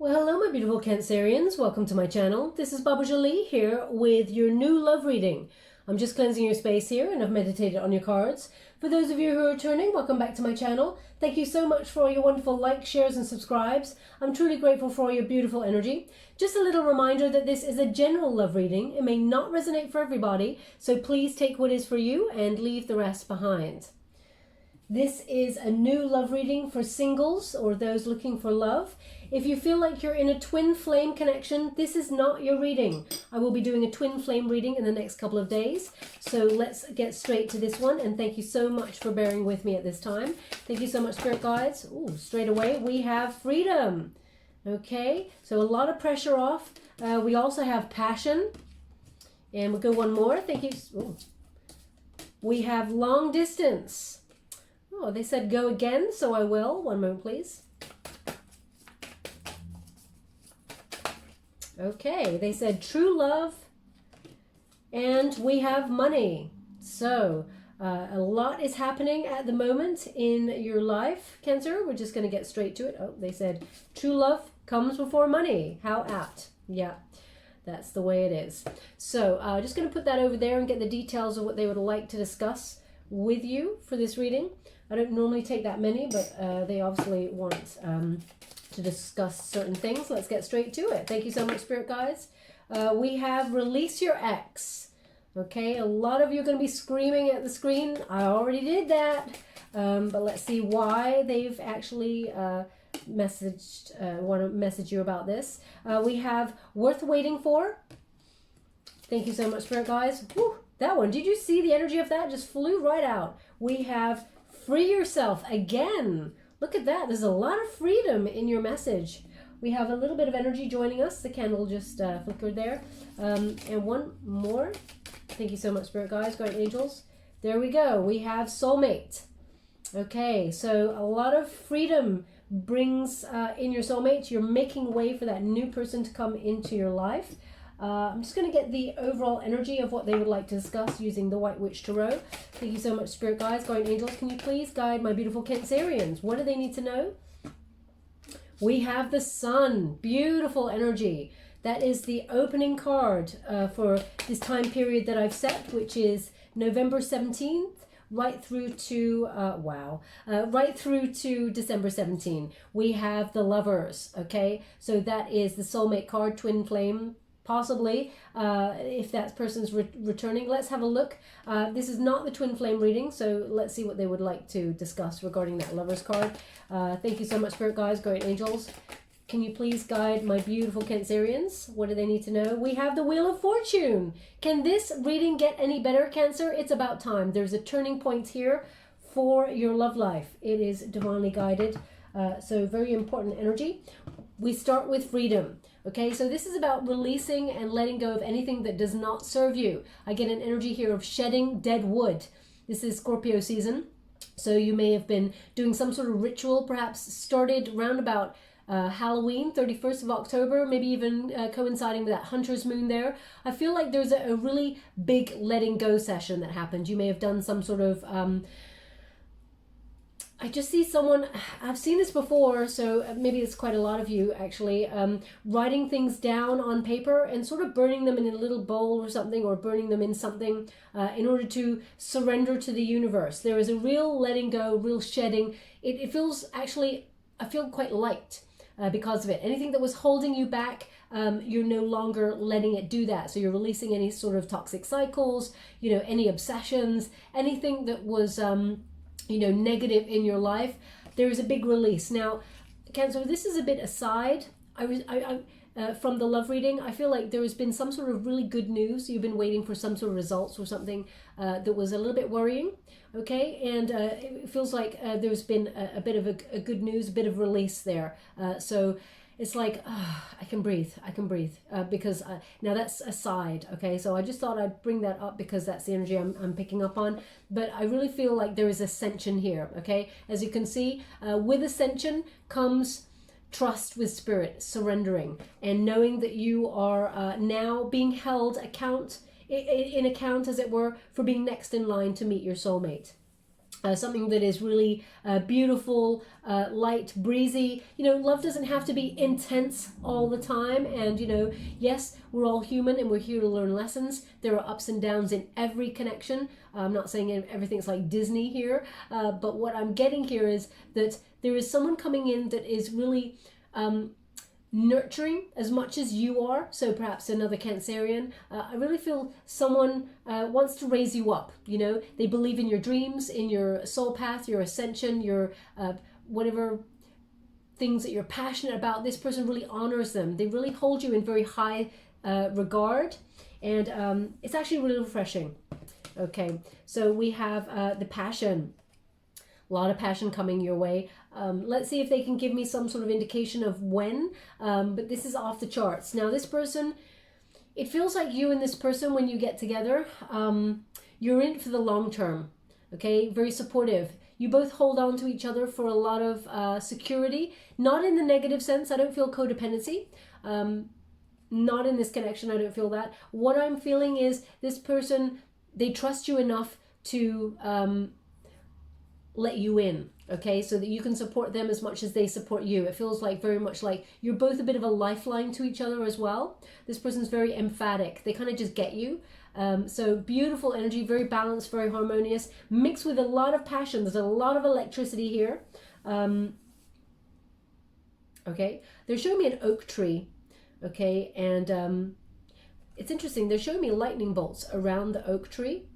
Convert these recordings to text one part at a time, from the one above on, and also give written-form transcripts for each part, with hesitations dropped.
Well, hello my beautiful Cancerians, welcome to my channel. This is Baba Jolie here with your new love reading. I'm just cleansing your space here and I've meditated on your cards. For those of you who are returning, welcome back to my channel. Thank you so much for all your wonderful likes, shares and subscribes. I'm truly grateful for all your beautiful energy. Just a little reminder that this is a general love reading. It may not resonate for everybody, so please take what is for you and leave the rest behind. This is a new love reading for singles or those looking for love. If you feel like you're in a twin flame connection, this is not your reading. I will be doing a twin flame reading in the next couple of days. So let's get straight to this one. And thank you so much for bearing with me at this time. Thank you so much, Spirit Guides. Ooh, straight away, we have freedom. Okay, so a lot of pressure off. We also have passion. And we'll go one more. Thank you. Ooh. We have long distance. Oh, they said go again, so I will. One moment, please. Okay, they said true love, and we have money. So, a lot is happening at the moment in your life, Cancer. We're just going to get straight to it. Oh, they said true love comes before money. How apt. Yeah, that's the way it is. So, just going to put that over there and get the details of what they would like to discuss with you for this reading. I don't normally take that many, but they obviously want to discuss certain things. Let's get straight to it. Thank you so much, Spirit Guides. We have release your ex. Okay, a lot of you are going to be screaming at the screen. I already did that. But let's see why they've actually want to message you about this. We have worth waiting for. Thank you so much, Spirit Guides. Whew, that one, did you see the energy of that? Just flew right out. We have free yourself again. Look at that. There's a lot of freedom in your message. We have a little bit of energy joining us. The candle just flickered there. And one more. Thank you so much, Spirit Guides, Guardian Angels. There we go. We have soulmate. Okay, so a lot of freedom brings in your soulmate. You're making way for that new person to come into your life. I'm just going to get the overall energy of what they would like to discuss using the White Witch Tarot. Thank you so much, Spirit Guides, Guardian Angels. Can you please guide my beautiful Cancerians? What do they need to know? We have the Sun. Beautiful energy. That is the opening card for this time period that I've set, which is November 17th. Right through to, right through to December 17. We have the Lovers, okay? So that is the soulmate card, twin flame, possibly, if that person's returning. Let's have a look. This is not the twin flame reading, so let's see what they would like to discuss regarding that Lovers card. Thank you so much, Spirit Guides, Guardian Angels. Can you please guide my beautiful Cancerians? What do they need to know? We have the Wheel of Fortune. Can this reading get any better, Cancer? It's about time. There's a turning point here for your love life. It is divinely guided. So very important energy. We start with freedom. Okay, so this is about releasing and letting go of anything that does not serve you. I get an energy here of shedding dead wood. This is Scorpio season. So you may have been doing some sort of ritual, perhaps started round about Halloween, 31st of October, maybe even coinciding with that hunter's moon there. I feel like there's a really big letting go session that happened. You may have done some sort of I just see someone, I've seen this before, so maybe it's quite a lot of you actually, writing things down on paper and sort of burning them in a little bowl or something, or burning them in something in order to surrender to the universe. There is a real letting go, real shedding. It feels actually, I feel quite light because of it. Anything that was holding you back, you're no longer letting it do that. So you're releasing any sort of toxic cycles, you know, any obsessions, anything that was you know, negative in your life. There is a big release. Now, Cancer, this is a bit aside. From the love reading, I feel like there has been some sort of really good news. You've been waiting for some sort of results or something that was a little bit worrying, okay? And it feels like there's been a bit of a good news, a bit of release there. So it's like, I can breathe, because now that's aside, okay? So I just thought I'd bring that up because that's the energy I'm picking up on. But I really feel like there is ascension here, okay? As you can see, with ascension comes trust with spirit, surrendering, and knowing that you are now being held in account, as it were, for being next in line to meet your soulmate. something that is really beautiful, light, breezy. You know, love doesn't have to be intense all the time. And, you know, yes, we're all human and we're here to learn lessons. There are ups and downs in every connection. I'm not saying everything's like Disney here, but what I'm getting here is that there is someone coming in that is really nurturing as much as you are. So perhaps another Cancerian. I really feel someone wants to raise you up. You know, they believe in your dreams, in your soul path, your ascension, your whatever things that you're passionate about. This person really honors them. They really hold you in very high regard, and it's actually really refreshing. Okay, so we have the passion. A lot of passion coming your way. Let's see if they can give me some sort of indication of when, but this is off the charts. Now this person, it feels like you and this person, when you get together, you're in it for the long term, okay? Very supportive. You both hold on to each other for a lot of security, not in the negative sense. I don't feel codependency. Not in this connection, I don't feel that. What I'm feeling is this person, they trust you enough to let you in, okay, so that you can support them as much as they support you. It feels like very much like you're both a bit of a lifeline to each other as well. This person's very emphatic. They kind of just get you. So beautiful energy, very balanced, very harmonious, mixed with a lot of passion. There's a lot of electricity here. Okay, they're showing me an oak tree, okay, and it's interesting. They're showing me lightning bolts around the oak tree.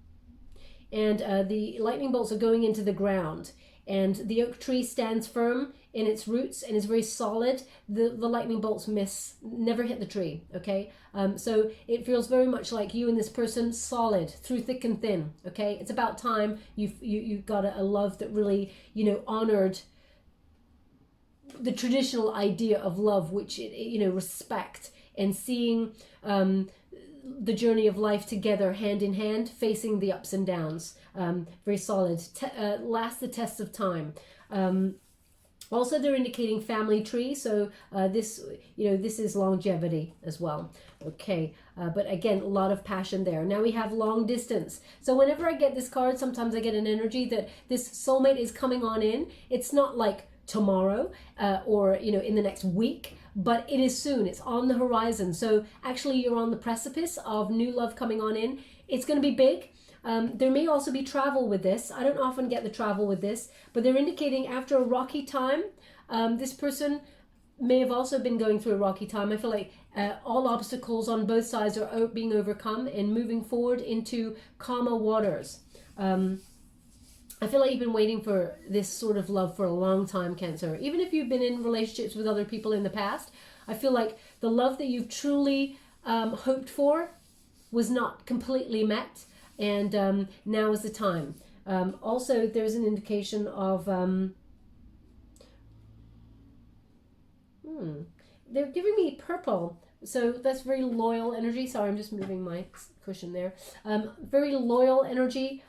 And the lightning bolts are going into the ground, and the oak tree stands firm in its roots and is very solid. The lightning bolts never hit the tree, okay? So it feels very much like you and this person, solid through thick and thin, okay? It's about time you got a love that really, you know, honored the traditional idea of love, which, you know, respect and seeing the journey of life together, hand in hand, facing the ups and downs. Very solid. Last the test of time. Also, they're indicating family tree, so this, you know, this is longevity as well. Okay, but again, a lot of passion there. Now we have long distance. So whenever I get this card, sometimes I get an energy that this soulmate is coming on in. It's not like tomorrow or, you know, in the next week, but it is soon. It's on the horizon. So actually you're on the precipice of new love coming on in. It's going to be big. There may also be travel with this. I don't often get the travel with this, but they're indicating after a rocky time, this person may have also been going through a rocky time. I feel like all obstacles on both sides are being overcome and moving forward into calmer waters. I feel like you've been waiting for this sort of love for a long time, Cancer. Even if you've been in relationships with other people in the past, I feel like the love that you've truly hoped for was not completely met, and now is the time. Also, there's an indication of they're giving me purple, so that's very loyal energy. Sorry, I'm just moving my cushion there. Very loyal energy.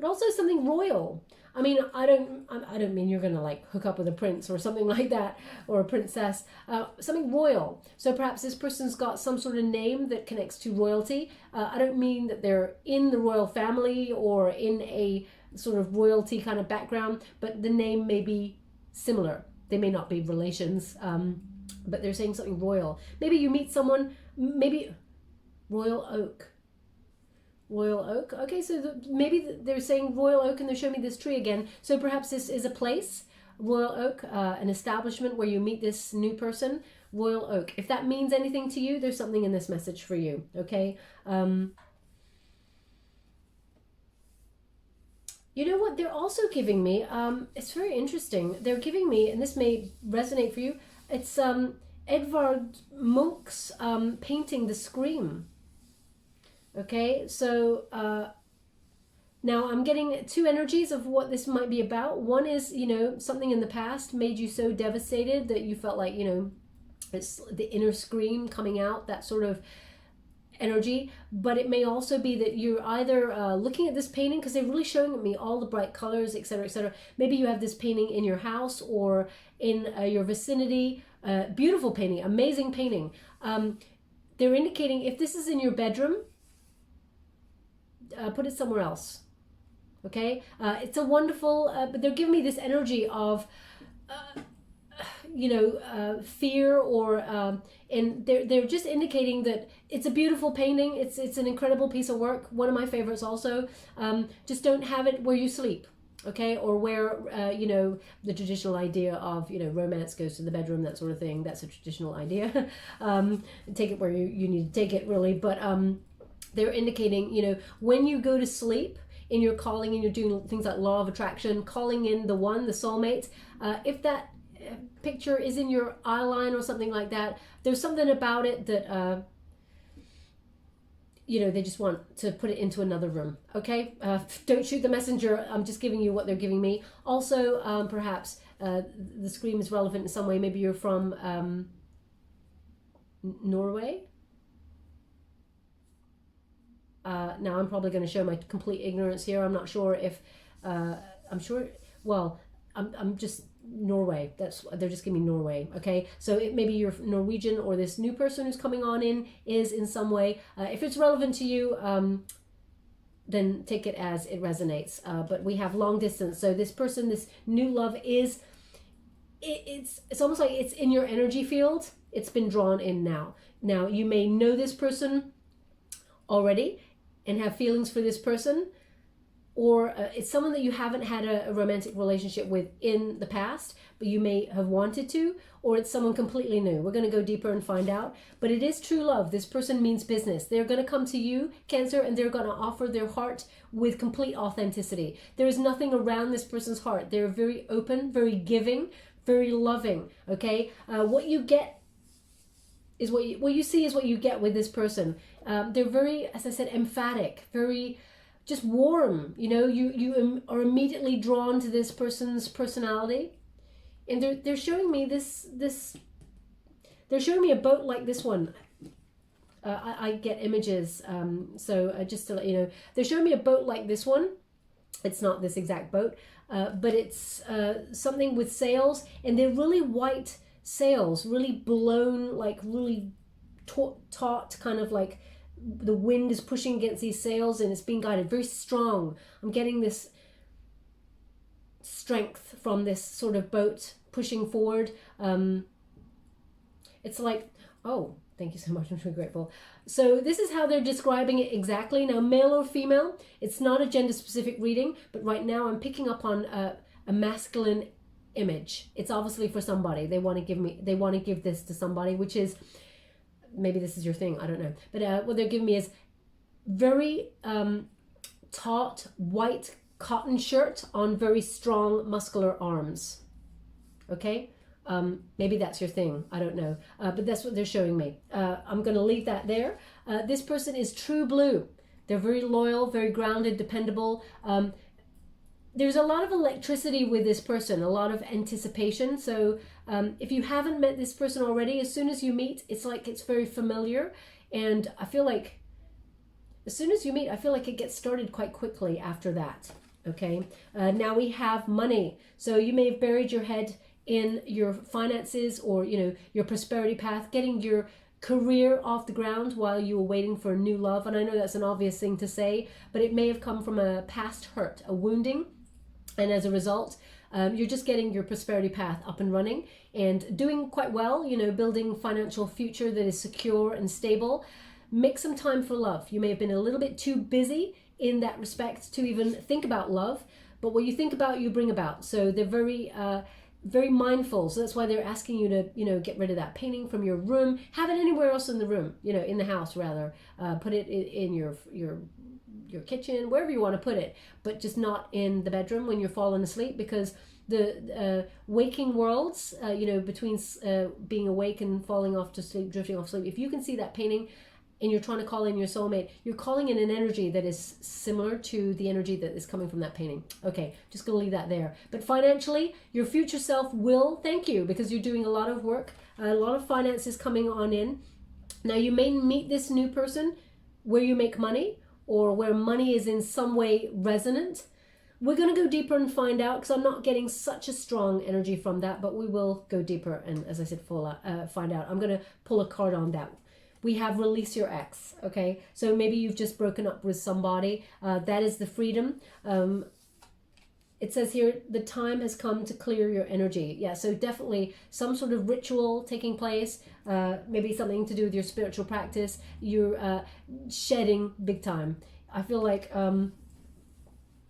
But also something royal. I mean, I don't mean you're gonna like hook up with a prince or something like that, or a princess. Something royal. So perhaps this person's got some sort of name that connects to royalty. I don't mean that they're in the royal family or in a sort of royalty kind of background, but the name may be similar. They may not be relations, but they're saying something royal. Maybe you meet someone, maybe Royal Oak. Royal Oak. Okay, so maybe they're saying Royal Oak and they're showing me this tree again. So perhaps this is a place, Royal Oak, an establishment where you meet this new person, Royal Oak. If that means anything to you, there's something in this message for you, okay? You know what they're also giving me? It's very interesting. They're giving me, and this may resonate for you, it's Edvard Munch's painting The Scream. Okay, so now I'm getting two energies of what this might be about. One is, you know, something in the past made you so devastated that you felt like, you know, it's the inner scream coming out, that sort of energy. But it may also be that you're either looking at this painting, because they're really showing me all the bright colors, etc., etc. Maybe you have this painting in your house or in your vicinity. Beautiful painting, amazing painting. They're indicating if this is in your bedroom, put it somewhere else. Okay, it's a wonderful, but they're giving me this energy of, fear, or and they're just indicating that it's a beautiful painting. It's an incredible piece of work. One of my favorites also. Just don't have it where you sleep. Okay, or where the traditional idea of romance goes to the bedroom, that sort of thing. That's a traditional idea. Take it where you need to take it, really. But they're indicating when you go to sleep in your calling, and you're doing things like law of attraction, calling in the one, the soulmate. If that picture is in your eye line or something like that, there's something about it that they just want to put it into another room. Okay, don't shoot the messenger. I'm just giving you what they're giving me. Also, perhaps the scream is relevant in some way. Maybe you're from Norway. Now I'm probably going to show my complete ignorance here. I'm not sure if I'm sure. Well, I'm just Norway. They're just giving me Norway. Okay, so maybe you're Norwegian, or this new person who's coming on is in some way. If it's relevant to you, then take it as it resonates. But we have long distance. So this person, this new love is. It's almost like it's in your energy field. It's been drawn in now. Now you may know this person already and have feelings for this person, or it's someone that you haven't had a romantic relationship with in the past, but you may have wanted to, or it's someone completely new. We're going to go deeper and find out, but it is true love. This person means business. They're going to come to you, Cancer, and they're going to offer their heart with complete authenticity. There is nothing around this person's heart. They're very open, very giving, very loving. Okay, what you get is what you see is what you get with this person. They're very, as I said, emphatic, very just warm. You are immediately drawn to this person's personality, and they're showing me this. They're showing me a boat like this one. I get images, so just to let you know, they're showing me a boat like this one. It's not this exact boat, but it's something with sails, and they're really white sails, really blown, like really taut, kind of like the wind is pushing against these sails, and it's being guided very strong. I'm getting this strength from this sort of boat pushing forward. It's like, oh, thank you so much. I'm so grateful. So this is how they're describing it exactly. Now, male or female, it's not a gender specific reading, but right now I'm picking up on a masculine image. It's obviously for somebody. They want to give this to somebody, which is, maybe this is your thing, I don't know. But what they're giving me is very taut white cotton shirt on very strong muscular arms. Okay, maybe that's your thing, I don't know, but that's what they're showing me. I'm going to leave that there. This person is true blue. They're very loyal, very grounded, dependable. There's a lot of electricity with this person, a lot of anticipation. So if you haven't met this person already, as soon as you meet, it's like it's very familiar. And I feel like as soon as you meet, I feel like it gets started quite quickly after that. Okay, now we have money. So you may have buried your head in your finances, or your prosperity path, getting your career off the ground while you were waiting for a new love. And I know that's an obvious thing to say, but it may have come from a past hurt, a wounding. And as a result, you're just getting your prosperity path up and running and doing quite well, building financial future that is secure and stable. Make some time for love. You may have been a little bit too busy in that respect to even think about love, but what you think about, you bring about. So they're very mindful. So that's why they're asking you to, get rid of that painting from your room. Have it anywhere else in the room, in the house rather. Put it in your kitchen, wherever you want to put it, but just not in the bedroom when you're falling asleep, because the waking worlds, between being awake and falling off to sleep, drifting off sleep, if you can see that painting and you're trying to call in your soulmate, you're calling in an energy that is similar to the energy that is coming from that painting. Okay, just gonna leave that there. But financially, your future self will thank you, because you're doing a lot of work, a lot of finances coming on in. Now you may meet this new person where you make money, or where money is in some way resonant. We're going to go deeper and find out, because I'm not getting such a strong energy from that, but we will go deeper and, as I said, find out. I'm going to pull a card on that. we have release your ex. Okay, so maybe you've just broken up with somebody. That is the freedom. It says here, the time has come to clear your energy. Yeah, so definitely some sort of ritual taking place, maybe something to do with your spiritual practice. You're shedding big time. I feel like,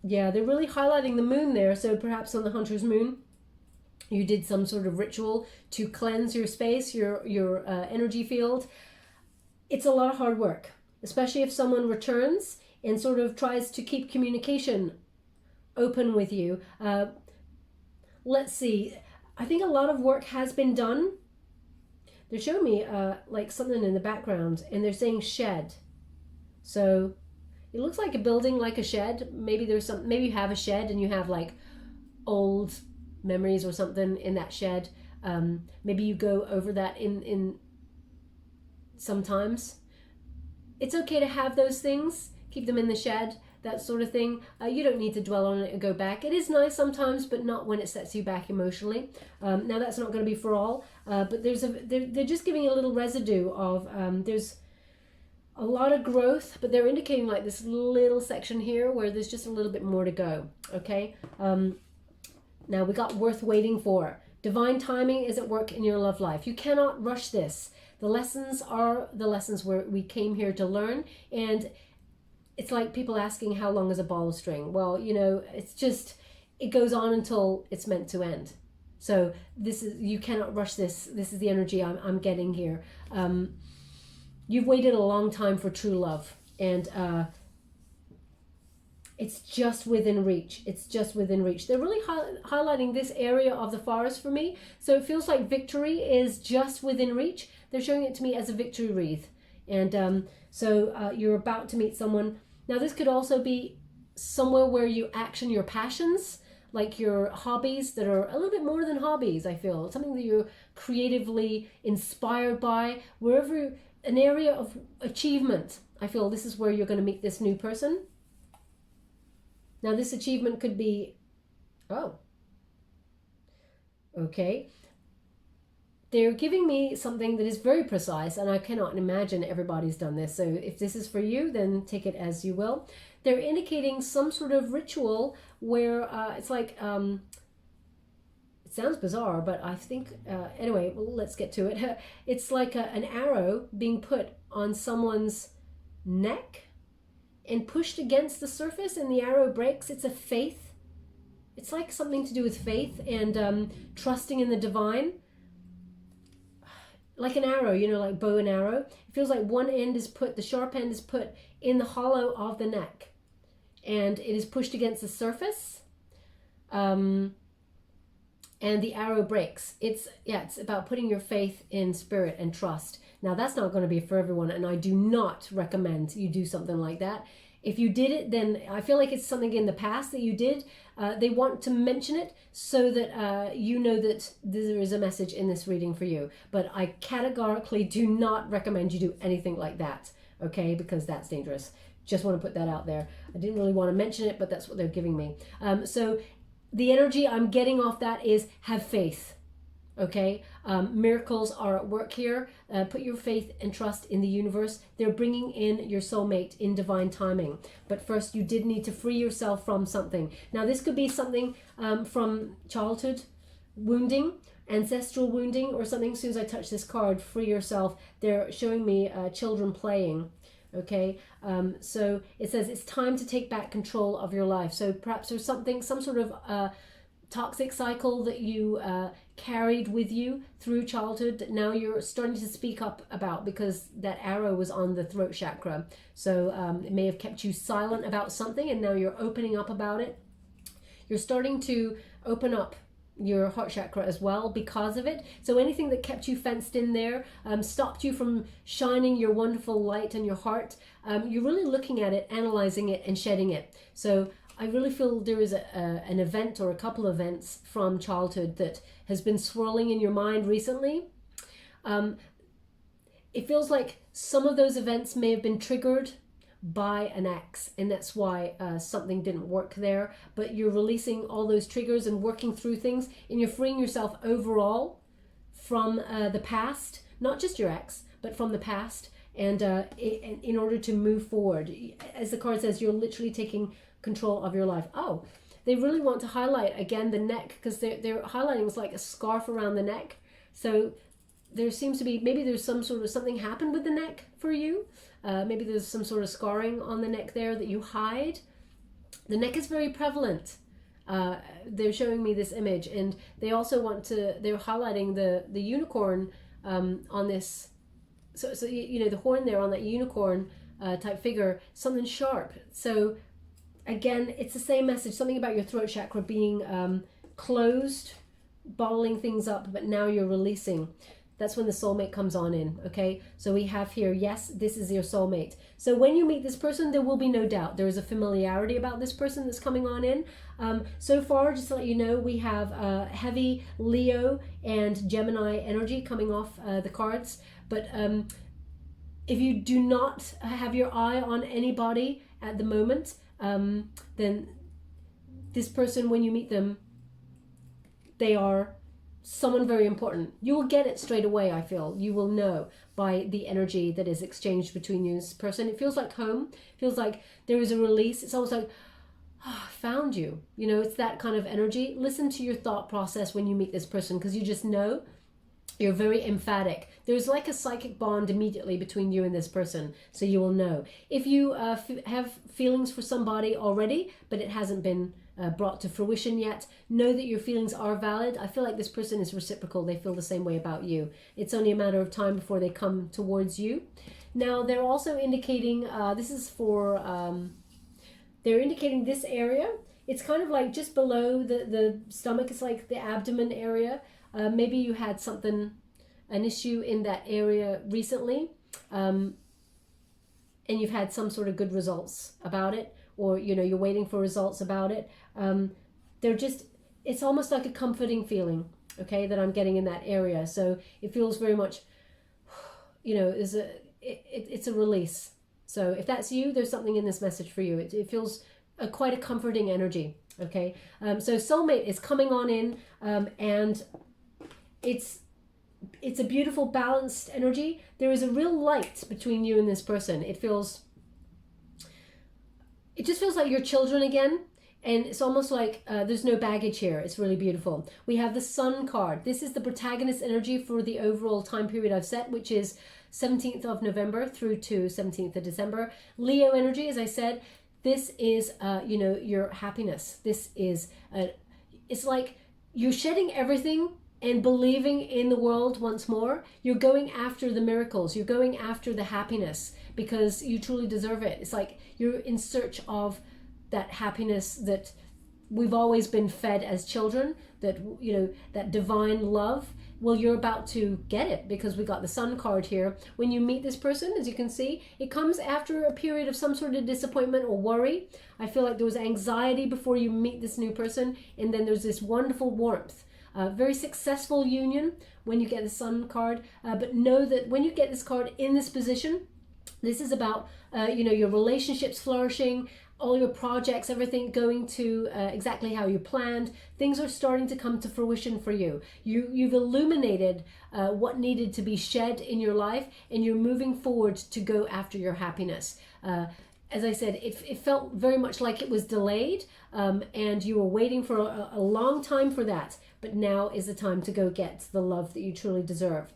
yeah, they're really highlighting the moon there. So perhaps on the Hunter's moon, you did some sort of ritual to cleanse your space, your energy field. It's a lot of hard work, especially if someone returns and sort of tries to keep communication open with you. Let's see. I think a lot of work has been done. They're showing me like something in the background, and they're saying shed. So it looks like a building, like a shed. Maybe there's some. Maybe you have a shed and you have like old memories or something in that shed. Maybe you go over that in sometimes. It's okay to have those things. Keep them in the shed. That sort of thing. You don't need to dwell on it and go back. It is nice sometimes, but not when it sets you back emotionally. Now that's not going to be for all, but they're just giving a little residue of there's a lot of growth, but they're indicating like this little section here where there's just a little bit more to go. Okay. Now we got worth waiting for. Divine timing is at work in your love life. You cannot rush this. The lessons are the lessons where we came here to learn, and it's like people asking how long is a ball of string. Well, you know, it's just, it goes on until it's meant to end. So this is, you cannot rush this. This is the energy I'm getting here. You've waited a long time for true love, and it's just within reach. It's just within reach. They're really highlighting this area of the forest for me. So it feels like victory is just within reach. They're showing it to me as a victory wreath. And so you're about to meet someone. Now this could also be somewhere where you action your passions, like your hobbies that are a little bit more than hobbies, I feel. Something that you're creatively inspired by, wherever, an area of achievement. I feel this is where you're going to meet this new person. Now this achievement could be, oh, okay. They're giving me something that is very precise, and I cannot imagine everybody's done this. So if this is for you, then take it as you will. They're indicating some sort of ritual where it's like, it sounds bizarre, but I think, anyway, well, let's get to it. It's like an arrow being put on someone's neck and pushed against the surface, and the arrow breaks. It's a faith. It's like something to do with faith and trusting in the divine. Like an arrow, you know, like bow and arrow. It feels like one end is put, the sharp end is put in the hollow of the neck, and it is pushed against the surface, and the arrow breaks. It's about putting your faith in spirit and trust. Now that's not going to be for everyone, and I do not recommend you do something like that. If you did it, then I feel like it's something in the past that you did. They want to mention it so that you know that there is a message in this reading for you. But I categorically do not recommend you do anything like that, okay? Because that's dangerous. Just want to put that out there. I didn't really want to mention it, but that's what they're giving me. So the energy I'm getting off that is have faith. Okay, miracles are at work here. Put your faith and trust in the universe. They're bringing in your soulmate in divine timing. But first, you did need to free yourself from something. Now, this could be something from childhood wounding, ancestral wounding, or something. As soon as I touch this card, free yourself. They're showing me children playing. Okay, so it says it's time to take back control of your life. So perhaps there's something, some sort of toxic cycle that you carried with you through childhood that now you're starting to speak up about, because that arrow was on the throat chakra. So it may have kept you silent about something, and now you're opening up about it. You're starting to open up your heart chakra as well because of it. So anything that kept you fenced in there, stopped you from shining your wonderful light in your heart, you're really looking at it, analyzing it, and shedding it. So I really feel there is an event or a couple of events from childhood that has been swirling in your mind recently. It feels like some of those events may have been triggered by an ex, and that's why something didn't work there. But you're releasing all those triggers and working through things, and you're freeing yourself overall from the past, not just your ex, but from the past. And in order to move forward, as the card says, you're literally taking control of your life. Oh, they really want to highlight again the neck, because they're highlighting it's like a scarf around the neck. So there seems to be, maybe there's some sort of something happened with the neck for you. Maybe there's some sort of scarring on the neck there that you hide. The neck is very prevalent. They're showing me this image, and they also want to, they're highlighting the unicorn on this. So you know, the horn there on that unicorn type figure, something sharp. So again, it's the same message, something about your throat chakra being closed, bottling things up, but now you're releasing. That's when the soulmate comes on in, okay? So we have here, yes, this is your soulmate. So when you meet this person, there will be no doubt. There is a familiarity about this person that's coming on in. So far, just to let you know, we have heavy Leo and Gemini energy coming off the cards. But if you do not have your eye on anybody at the moment, then this person, when you meet them, they are someone very important. You will get it straight away, I feel. You will know by the energy that is exchanged between you and this person. It feels like home. It feels like there is a release. It's almost like, oh, I found you. You know, it's that kind of energy. Listen to your thought process when you meet this person, because you just know. You're very emphatic. There's like a psychic bond immediately between you and this person, so you will know. If you have feelings for somebody already, but it hasn't been brought to fruition yet, know that your feelings are valid. I feel like this person is reciprocal. They feel the same way about you. It's only a matter of time before they come towards you. Now, they're also indicating, this is for, they're indicating this area. It's kind of like just below the stomach. It's like the abdomen area. Maybe you had an issue in that area recently, and you've had some sort of good results about it, or you know, you're waiting for results about it. It's almost like a comforting feeling, okay, that I'm getting in that area. So it feels very much, you know, it's a release. So if that's you, there's something in this message for you. It feels quite a comforting energy, okay. So soulmate is coming on in, and it's a beautiful balanced energy. There is a real light between you and this person. It just feels like you're children again, and it's almost like there's no baggage here. It's really beautiful. We have the Sun card. This is the protagonist energy for the overall time period I've set, which is 17th of November through to 17th of December. Leo energy, as I said, this is you know, your happiness. This is it's like you're shedding everything and believing in the world once more. You're going after the miracles. You're going after the happiness because you truly deserve it. It's like you're in search of that happiness that we've always been fed as children, that, you know, that divine love. Well, you're about to get it because we got the Sun card here. When you meet this person, as you can see, it comes after a period of some sort of disappointment or worry. I feel like there was anxiety before you meet this new person, and then there's this wonderful warmth. Very successful union when you get the Sun card, but know that when you get this card in this position, this is about you know, your relationships flourishing, all your projects, everything going to exactly how you planned. Things are starting to come to fruition for you. You've illuminated what needed to be shed in your life, and you're moving forward to go after your happiness. As I said, it felt very much like it was delayed, and you were waiting for a long time for that. But now is the time to go get the love that you truly deserve.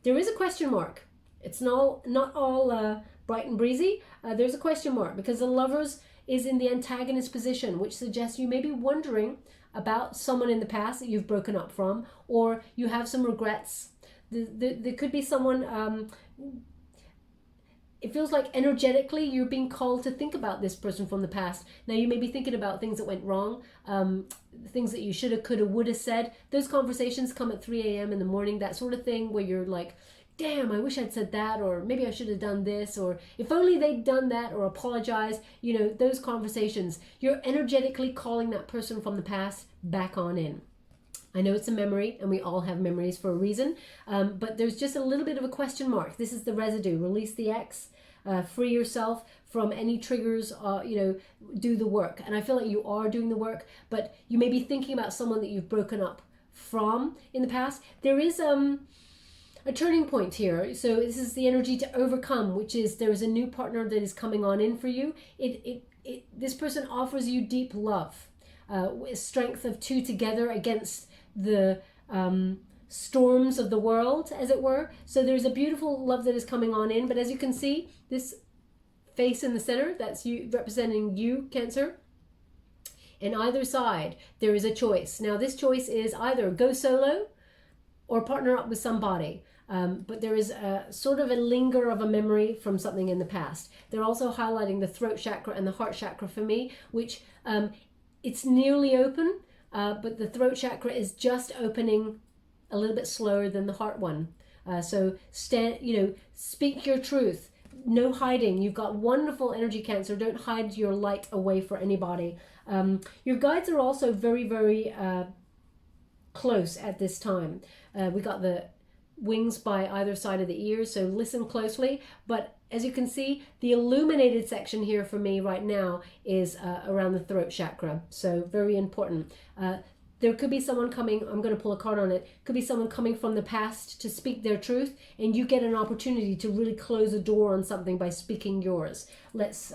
There is a question mark. It's not all bright and breezy. There's a question mark because the Lovers is in the antagonist position, which suggests you may be wondering about someone in the past that you've broken up from, or you have some regrets. There could be someone, it feels like energetically you're being called to think about this person from the past. Now you may be thinking about things that went wrong, things that you should have, could have, would have said. Those conversations come at 3 a.m. in the morning, that sort of thing, where you're like, damn, I wish I'd said that, or maybe I should have done this, or if only they'd done that, or apologize. You know, those conversations, you're energetically calling that person from the past back on in. I know it's a memory, and we all have memories for a reason, but there's just a little bit of a question mark. This is the residue. Release the ex, free yourself from any triggers, you know, do the work. And I feel like you are doing the work, but you may be thinking about someone that you've broken up from in the past. There is a a turning point here. So this is the energy to overcome, which is there is a new partner that is coming on in for you. This person offers you deep love, strength of two together against the storms of the world, as it were. So there's a beautiful love that is coming on in. But as you can see, this face in the center, that's you, representing you, Cancer. And either side, there is a choice. Now this choice is either go solo or partner up with somebody. But there is a sort of a linger of a memory from something in the past. They're also highlighting the throat chakra and the heart chakra for me, which it's nearly open, but the throat chakra is just opening a little bit slower than the heart one. So speak your truth. No hiding. You've got wonderful energy, Cancer. Don't hide your light away for anybody. Your guides are also very, very close at this time. We got the wings by either side of the ears, so listen closely. But as you can see, the illuminated section here for me right now is around the throat chakra, so very important. There could be someone coming, I'm going to pull a card on it, could be someone coming from the past to speak their truth, and you get an opportunity to really close a door on something by speaking yours. Let's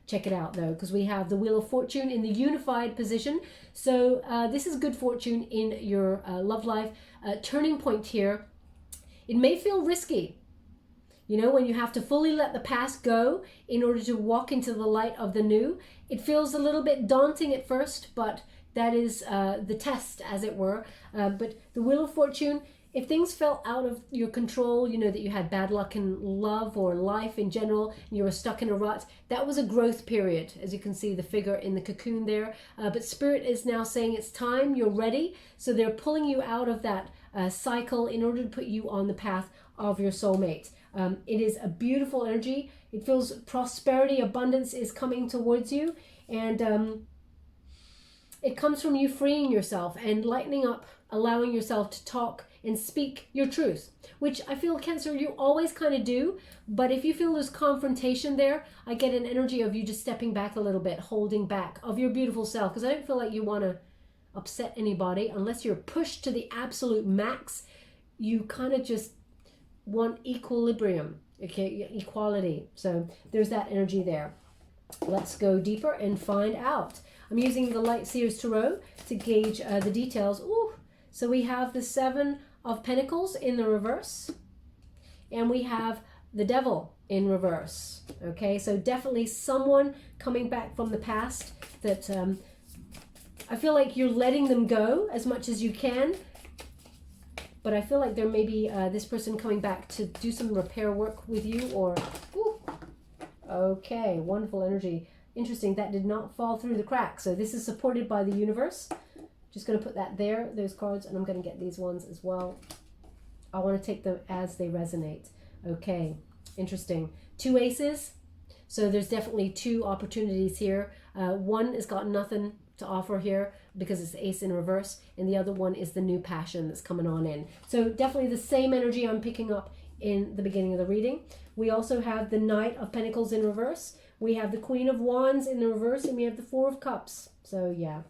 check it out though, because we have the Wheel of Fortune in the unified position. So this is good fortune in your love life. Turning point here. It may feel risky, when you have to fully let the past go in order to walk into the light of the new. It feels a little bit daunting at first, but that is the test, as it were. But the Wheel of Fortune, if things fell out of your control, that you had bad luck in love or life in general, and you were stuck in a rut, that was a growth period, as you can see the figure in the cocoon there. But Spirit is now saying it's time, you're ready. So they're pulling you out of that cycle in order to put you on the path of your soulmate. It is a beautiful energy. It feels prosperity, abundance is coming towards you. And it comes from you freeing yourself and lightening up, allowing yourself to talk and speak your truth, which I feel, Cancer, you always kind of do. But if you feel there's confrontation there, I get an energy of you just stepping back a little bit, holding back of your beautiful self, because I don't feel like you want to upset anybody unless you're pushed to the absolute max. You kind of just want equilibrium, okay, equality. So there's that energy there. Let's go deeper and find out. I'm using the Light Seers Tarot to gauge the details. Ooh. So we have the Seven of Pentacles in the reverse, and we have the Devil in reverse. Okay, so definitely someone coming back from the past that I feel like you're letting them go as much as you can, but I feel like there may be this person coming back to do some repair work with you, or ooh, okay, wonderful energy. Interesting, that did not fall through the cracks. So this is supported by the universe. Just going to put that there, those cards, and I'm going to get these ones as well. I want to take them as they resonate. Okay, interesting. Two aces. So there's definitely two opportunities here. One has got nothing to offer here because it's ace in reverse, and the other one is the new passion that's coming on in. So definitely the same energy I'm picking up in the beginning of the reading. We also have the Knight of Pentacles in reverse. We have the Queen of Wands in the reverse, and we have the Four of Cups. So yeah,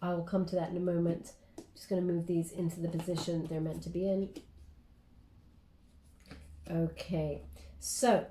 I will come to that in a moment. Just going to move these into the position they're meant to be in. Okay, so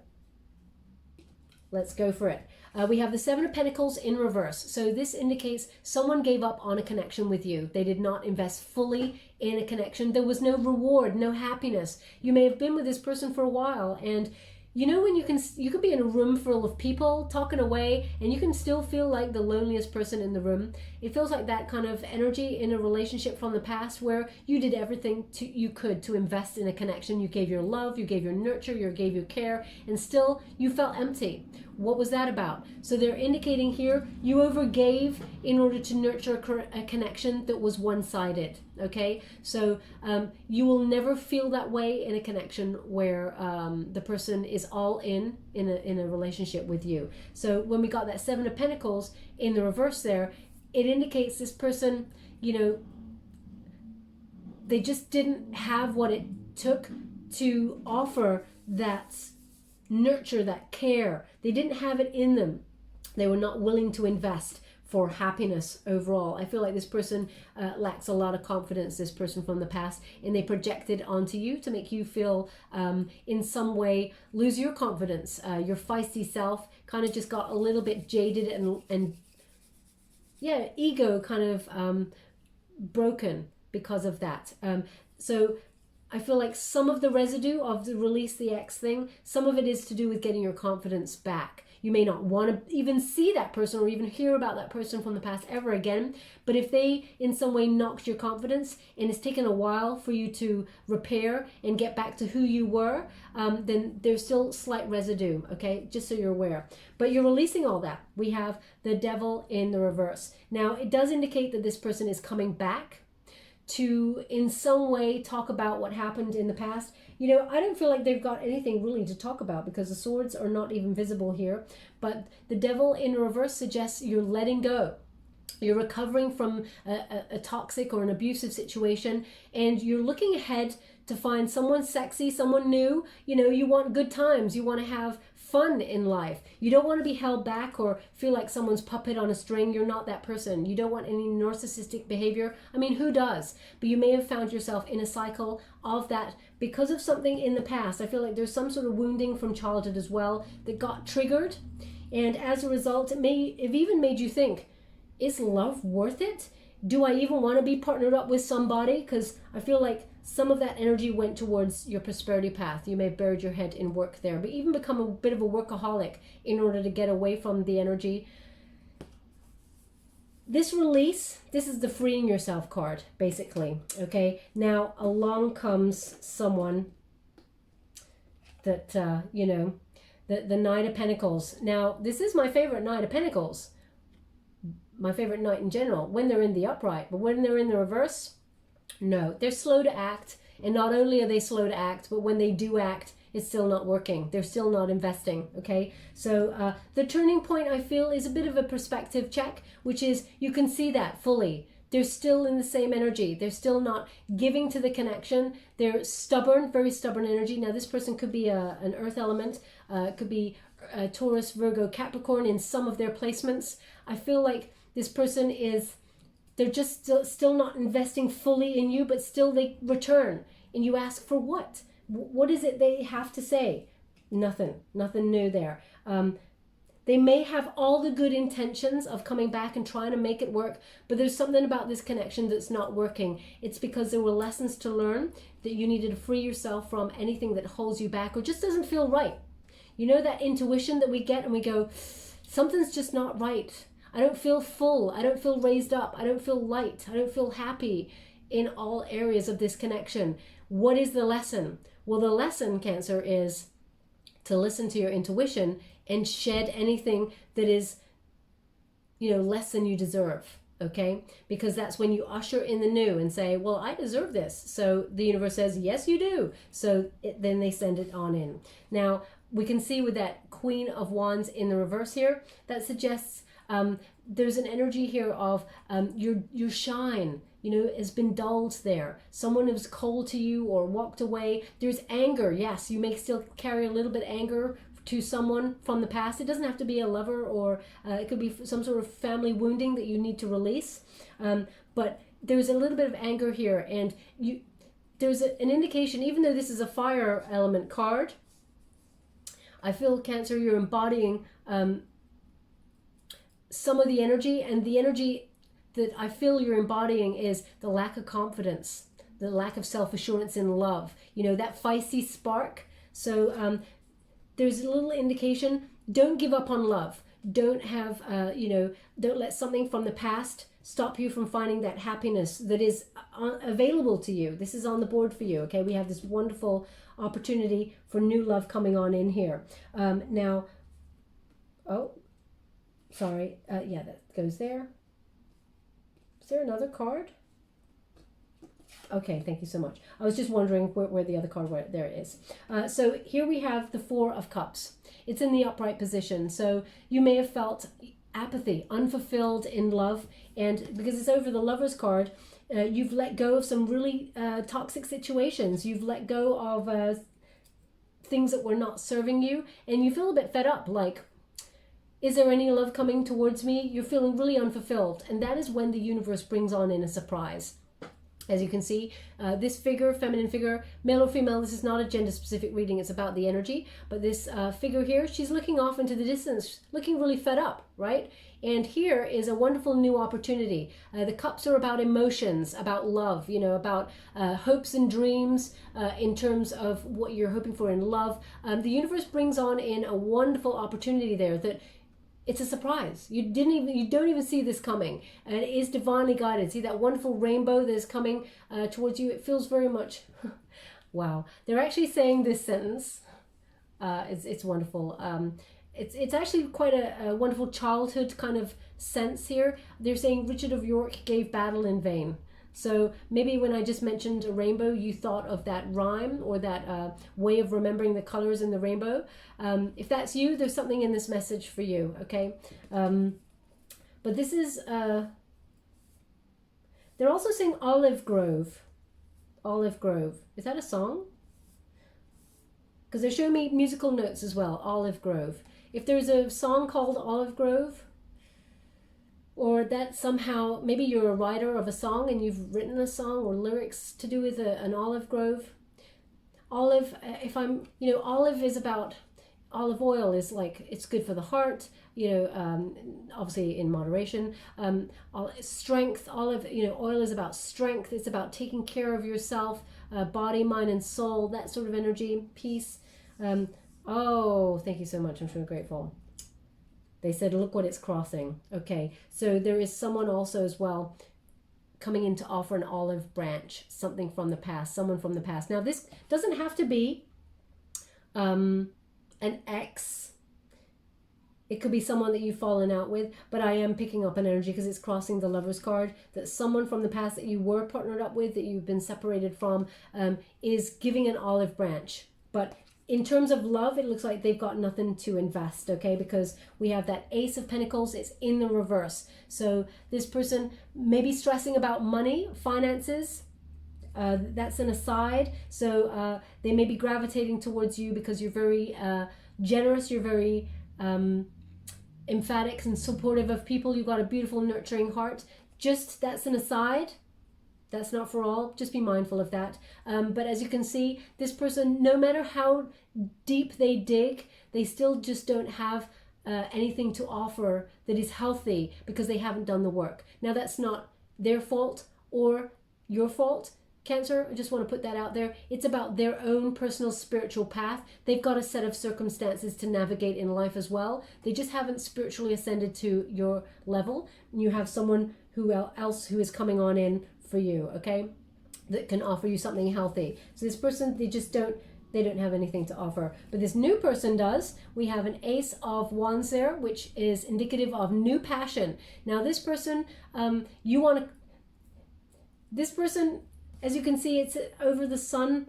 let's go for it. We have the Seven of Pentacles in reverse. So this indicates someone gave up on a connection with you. They did not invest fully in a connection. There was no reward, no happiness. You may have been with this person for a while, and when you could be in a room full of people talking away, and you can still feel like the loneliest person in the room. It feels like that kind of energy in a relationship from the past where you did everything you could to invest in a connection. You gave your love, you gave your nurture, you gave your care, and still you felt empty. What was that about? So they're indicating here you overgave in order to nurture a connection that was one-sided. Okay, so you will never feel that way in a connection where the person is all in a relationship with you. So when we got that Seven of Pentacles in the reverse there, it indicates this person, they just didn't have what it took to offer that nurture, that care. They didn't have it in them. They were not willing to invest for happiness overall. I feel like this person lacks a lot of confidence, this person from the past, and they project it onto you to make you feel in some way lose your confidence. Your feisty self kind of just got a little bit jaded and yeah, ego kind of broken because of that. So I feel like some of the residue of the release the ex thing, some of it is to do with getting your confidence back. You may not want to even see that person or even hear about that person from the past ever again. But if they in some way knocked your confidence and it's taken a while for you to repair and get back to who you were, then there's still slight residue, okay? Just so you're aware. But you're releasing all that. We have the Devil in the reverse. Now, it does indicate that this person is coming back to in some way talk about what happened in the past. You know, I don't feel like they've got anything really to talk about because the swords are not even visible here. But the Devil in reverse suggests you're letting go. You're recovering from a toxic or an abusive situation, and you're looking ahead to find someone sexy, someone new. You know, you want good times. You want to have fun in life. You don't want to be held back or feel like someone's puppet on a string. You're not that person. You don't want any narcissistic behavior. I mean, who does? But you may have found yourself in a cycle of that because of something in the past. I feel like there's some sort of wounding from childhood as well that got triggered. And as a result, it may have even made you think, is love worth it? Do I even want to be partnered up with somebody? Because I feel like some of that energy went towards your prosperity path. You may have buried your head in work there, but even become a bit of a workaholic in order to get away from the energy. This release, this is the freeing yourself card, basically. Okay, now along comes someone that, you know, the Knight of Pentacles. Now, this is my favorite Knight of Pentacles. My favorite Knight in general, when they're in the upright. But when they're in the reverse, no, they're slow to act. And not only are they slow to act, but when they do act, it's still not working. They're still not investing, okay? So the turning point, I feel, is a bit of a perspective check, which is you can see that fully. They're still in the same energy. They're still not giving to the connection. They're stubborn, very stubborn energy. Now, this person could be an earth element. Could be Taurus, Virgo, Capricorn in some of their placements. I feel like this person is, they're just still not investing fully in you, but still they return. And you ask for what? What is it they have to say? Nothing new there. They may have all the good intentions of coming back and trying to make it work, but there's something about this connection that's not working. It's because there were lessons to learn that you needed to free yourself from anything that holds you back or just doesn't feel right. You know that intuition that we get and we go, something's just not right. I don't feel full. I don't feel raised up. I don't feel light. I don't feel happy in all areas of this connection. What is the lesson? Well, the lesson, Cancer, is to listen to your intuition and shed anything that is, you know, less than you deserve, okay? Because that's when you usher in the new and say, well, I deserve this. So the universe says, yes, you do. So then they send it on in. Now, we can see with that Queen of Wands in the reverse here, that suggests there's an energy here of your shine, you know, has been dulled there. Someone who's cold to you or walked away. There's anger. Yes, you may still carry a little bit of anger to someone from the past. It doesn't have to be a lover, or it could be some sort of family wounding that you need to release. But there's a little bit of anger here, and there's an indication, even though this is a fire element card, I feel, Cancer, you're embodying some of the energy, and the energy that I feel you're embodying is the lack of confidence, the lack of self-assurance in love, you know, that feisty spark. So there's a little indication, don't give up on love. Don't have, you know, don't let something from the past stop you from finding that happiness that is available to you. This is on the board for you, okay? We have this wonderful opportunity for new love coming on in here. Now, oh, sorry. Yeah, that goes there. Is there another card? Okay, thank you so much. I was just wondering where the other card, where there it is. So here we have the Four of Cups. It's in the upright position. So you may have felt apathy, unfulfilled in love. And because it's over the Lover's card, you've let go of some really toxic situations. You've let go of things that were not serving you. And you feel a bit fed up, like, Is there any love coming towards me? You're feeling really unfulfilled. And that is when the universe brings on in a surprise. As you can see, this figure, feminine figure, male or female, this is not a gender specific reading, it's about the energy. But this figure here, she's looking off into the distance, looking really fed up, right? And here is a wonderful new opportunity. The cups are about emotions, about love, you know, about hopes and dreams in terms of what you're hoping for in love. The universe brings on in a wonderful opportunity there that it's a surprise. You don't even see this coming, and it is divinely guided. See that wonderful rainbow that is coming towards you? It feels very much, wow. They're actually saying this sentence. It's wonderful. It's actually quite a wonderful childhood kind of sense here. They're saying Richard of York gave battle in vain. So maybe when I just mentioned a rainbow, you thought of that rhyme or that way of remembering the colors in the rainbow. If that's you, there's something in this message for you, okay? But this is, they're also saying olive grove. Olive grove. Is that a song? Because they're showing me musical notes as well, olive grove. If there's a song called Olive Grove, or that somehow, maybe you're a writer of a song and you've written a song or lyrics to do with an olive grove. Olive, olive is about, olive oil is like, it's good for the heart, obviously in moderation. Strength, olive, oil is about strength. It's about taking care of yourself, body, mind, and soul, that sort of energy, peace. Oh, thank you so much. I'm so grateful. They said, look what it's crossing. Okay, so there is someone also as well coming in to offer an olive branch, something from the past, someone from the past. Now, this doesn't have to be an ex. It could be someone that you've fallen out with, but I am picking up an energy because it's crossing the Lover's card, that someone from the past that you were partnered up with, that you've been separated from, is giving an olive branch. But in terms of love, it looks like they've got nothing to invest, okay? Because we have that Ace of Pentacles, it's in the reverse. So this person may be stressing about money, finances. That's an aside. So they may be gravitating towards you because you're very generous, you're very emphatic and supportive of people. You've got a beautiful, nurturing heart. Just, that's an aside. That's not for all. Just be mindful of that. But as you can see, this person, no matter how deep they dig, they still just don't have anything to offer that is healthy because they haven't done the work. Now, that's not their fault or your fault, Cancer. I just want to put that out there. It's about their own personal spiritual path. They've got a set of circumstances to navigate in life as well. They just haven't spiritually ascended to your level. You have someone else who is coming on in for you, okay, that can offer you something healthy. So this person, they don't have anything to offer, but this new person does. We have an Ace of Wands there, which is indicative of new passion. Now this person, this person, as you can see, it's over the sun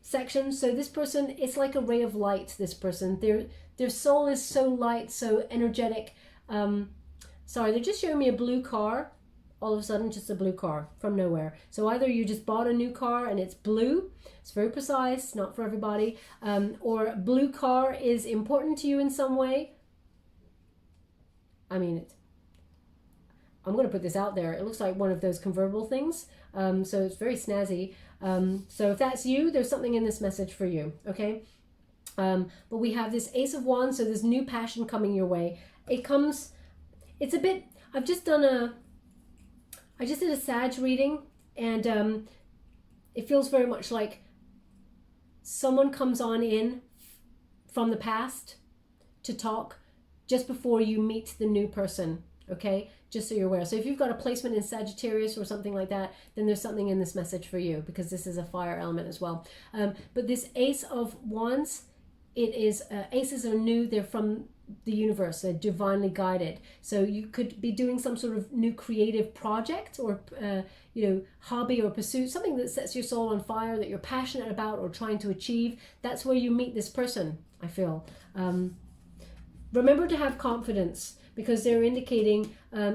section. So this person, it's like a ray of light. This person, their soul is so light, so energetic. Sorry, they're just showing me a blue car. All of a sudden, just a blue car from nowhere. So either you just bought a new car and it's blue, it's very precise, not for everybody, or blue car is important to you in some way. I mean, I'm going to put this out there. It looks like one of those convertible things, so it's very snazzy. So if that's you, there's something in this message for you, okay? But we have this Ace of Wands, so there's new passion coming your way. It's a bit, I just did a Sag reading, and it feels very much like someone comes on in from the past to talk just before you meet the new person, okay? Just so you're aware. So if you've got a placement in Sagittarius or something like that, then there's something in this message for you, because this is a fire element as well. But this Ace of Wands, aces are new, they're from the universe, they're divinely guided. So you could be doing some sort of new creative project or hobby or pursuit, something that sets your soul on fire, that you're passionate about or trying to achieve. That's where you meet this person, I feel. Remember to have confidence, because they're indicating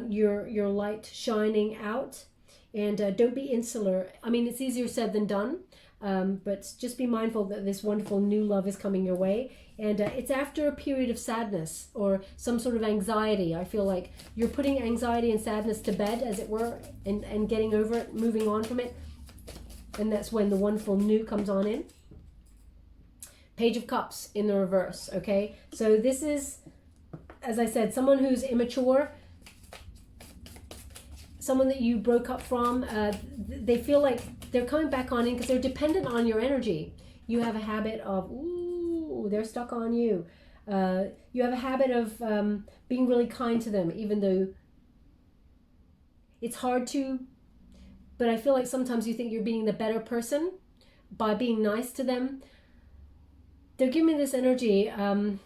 your light shining out, and don't be insular. I mean, it's easier said than done. But just be mindful that this wonderful new love is coming your way. And it's after a period of sadness or some sort of anxiety. I feel like you're putting anxiety and sadness to bed, as it were, and getting over it, moving on from it. And that's when the wonderful new comes on in. Page of Cups in the reverse, okay? So this is, as I said, someone who's immature, someone that you broke up from. They feel like they're coming back on in because they're dependent on your energy. You have a habit of, ooh, they're stuck on you. You have a habit of being really kind to them, even though it's hard to, but I feel like sometimes you think you're being the better person by being nice to them. They're giving me this energy. Now,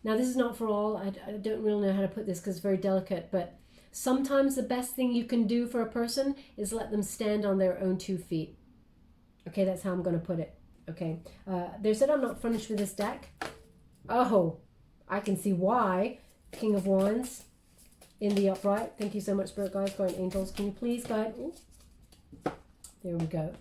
this is not for all. I don't really know how to put this because it's very delicate, but sometimes the best thing you can do for a person is let them stand on their own 2 feet. Okay, that's how I'm going to put it. Okay, they said I'm not finished with this deck. Oh, I can see why. King of Wands in the upright. Thank you so much, Spirit Guides, Guardian Angels. Can you please guide? Ooh. There we go.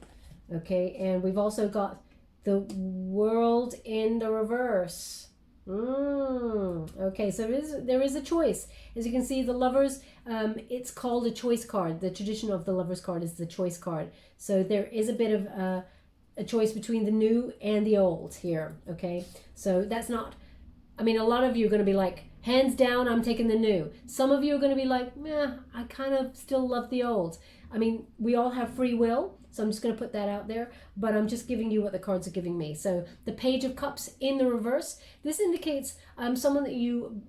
Okay, and we've also got the World in the reverse. Okay, so there is a choice. As you can see, the Lovers, it's called a choice card. The tradition of the Lovers card is the choice card. So there is a bit of a choice between the new and the old here. Okay, so that's not, I mean, a lot of you are going to be like, hands down, I'm taking the new. Some of you are going to be like, I kind of still love the old. I mean, we all have free will. So I'm just going to put that out there, but I'm just giving you what the cards are giving me. So the Page of Cups in the reverse, this indicates someone that you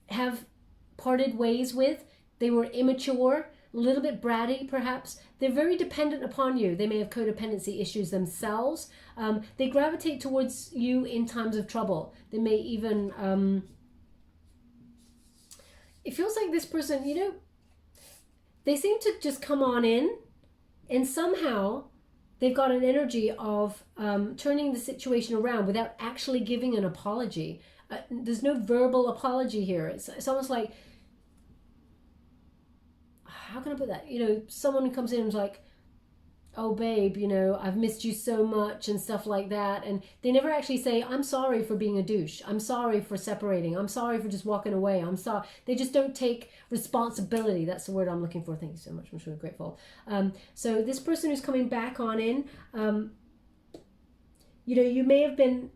have parted ways with. They were immature, a little bit bratty perhaps. They're very dependent upon you. They may have codependency issues themselves. They gravitate towards you in times of trouble. They may even, it feels like this person, you know, they seem to just come on in. And somehow they've got an energy of turning the situation around without actually giving an apology. There's no verbal apology here. It's almost like, how can I put that? You know, someone who comes in and is like, oh babe, you know, I've missed you so much and stuff like that. And they never actually say, I'm sorry for being a douche. I'm sorry for separating. I'm sorry for just walking away. I'm sorry. They just don't take responsibility. That's the word I'm looking for. Thank you so much. I'm sure grateful. So this person who's coming back on in, you know, you may have been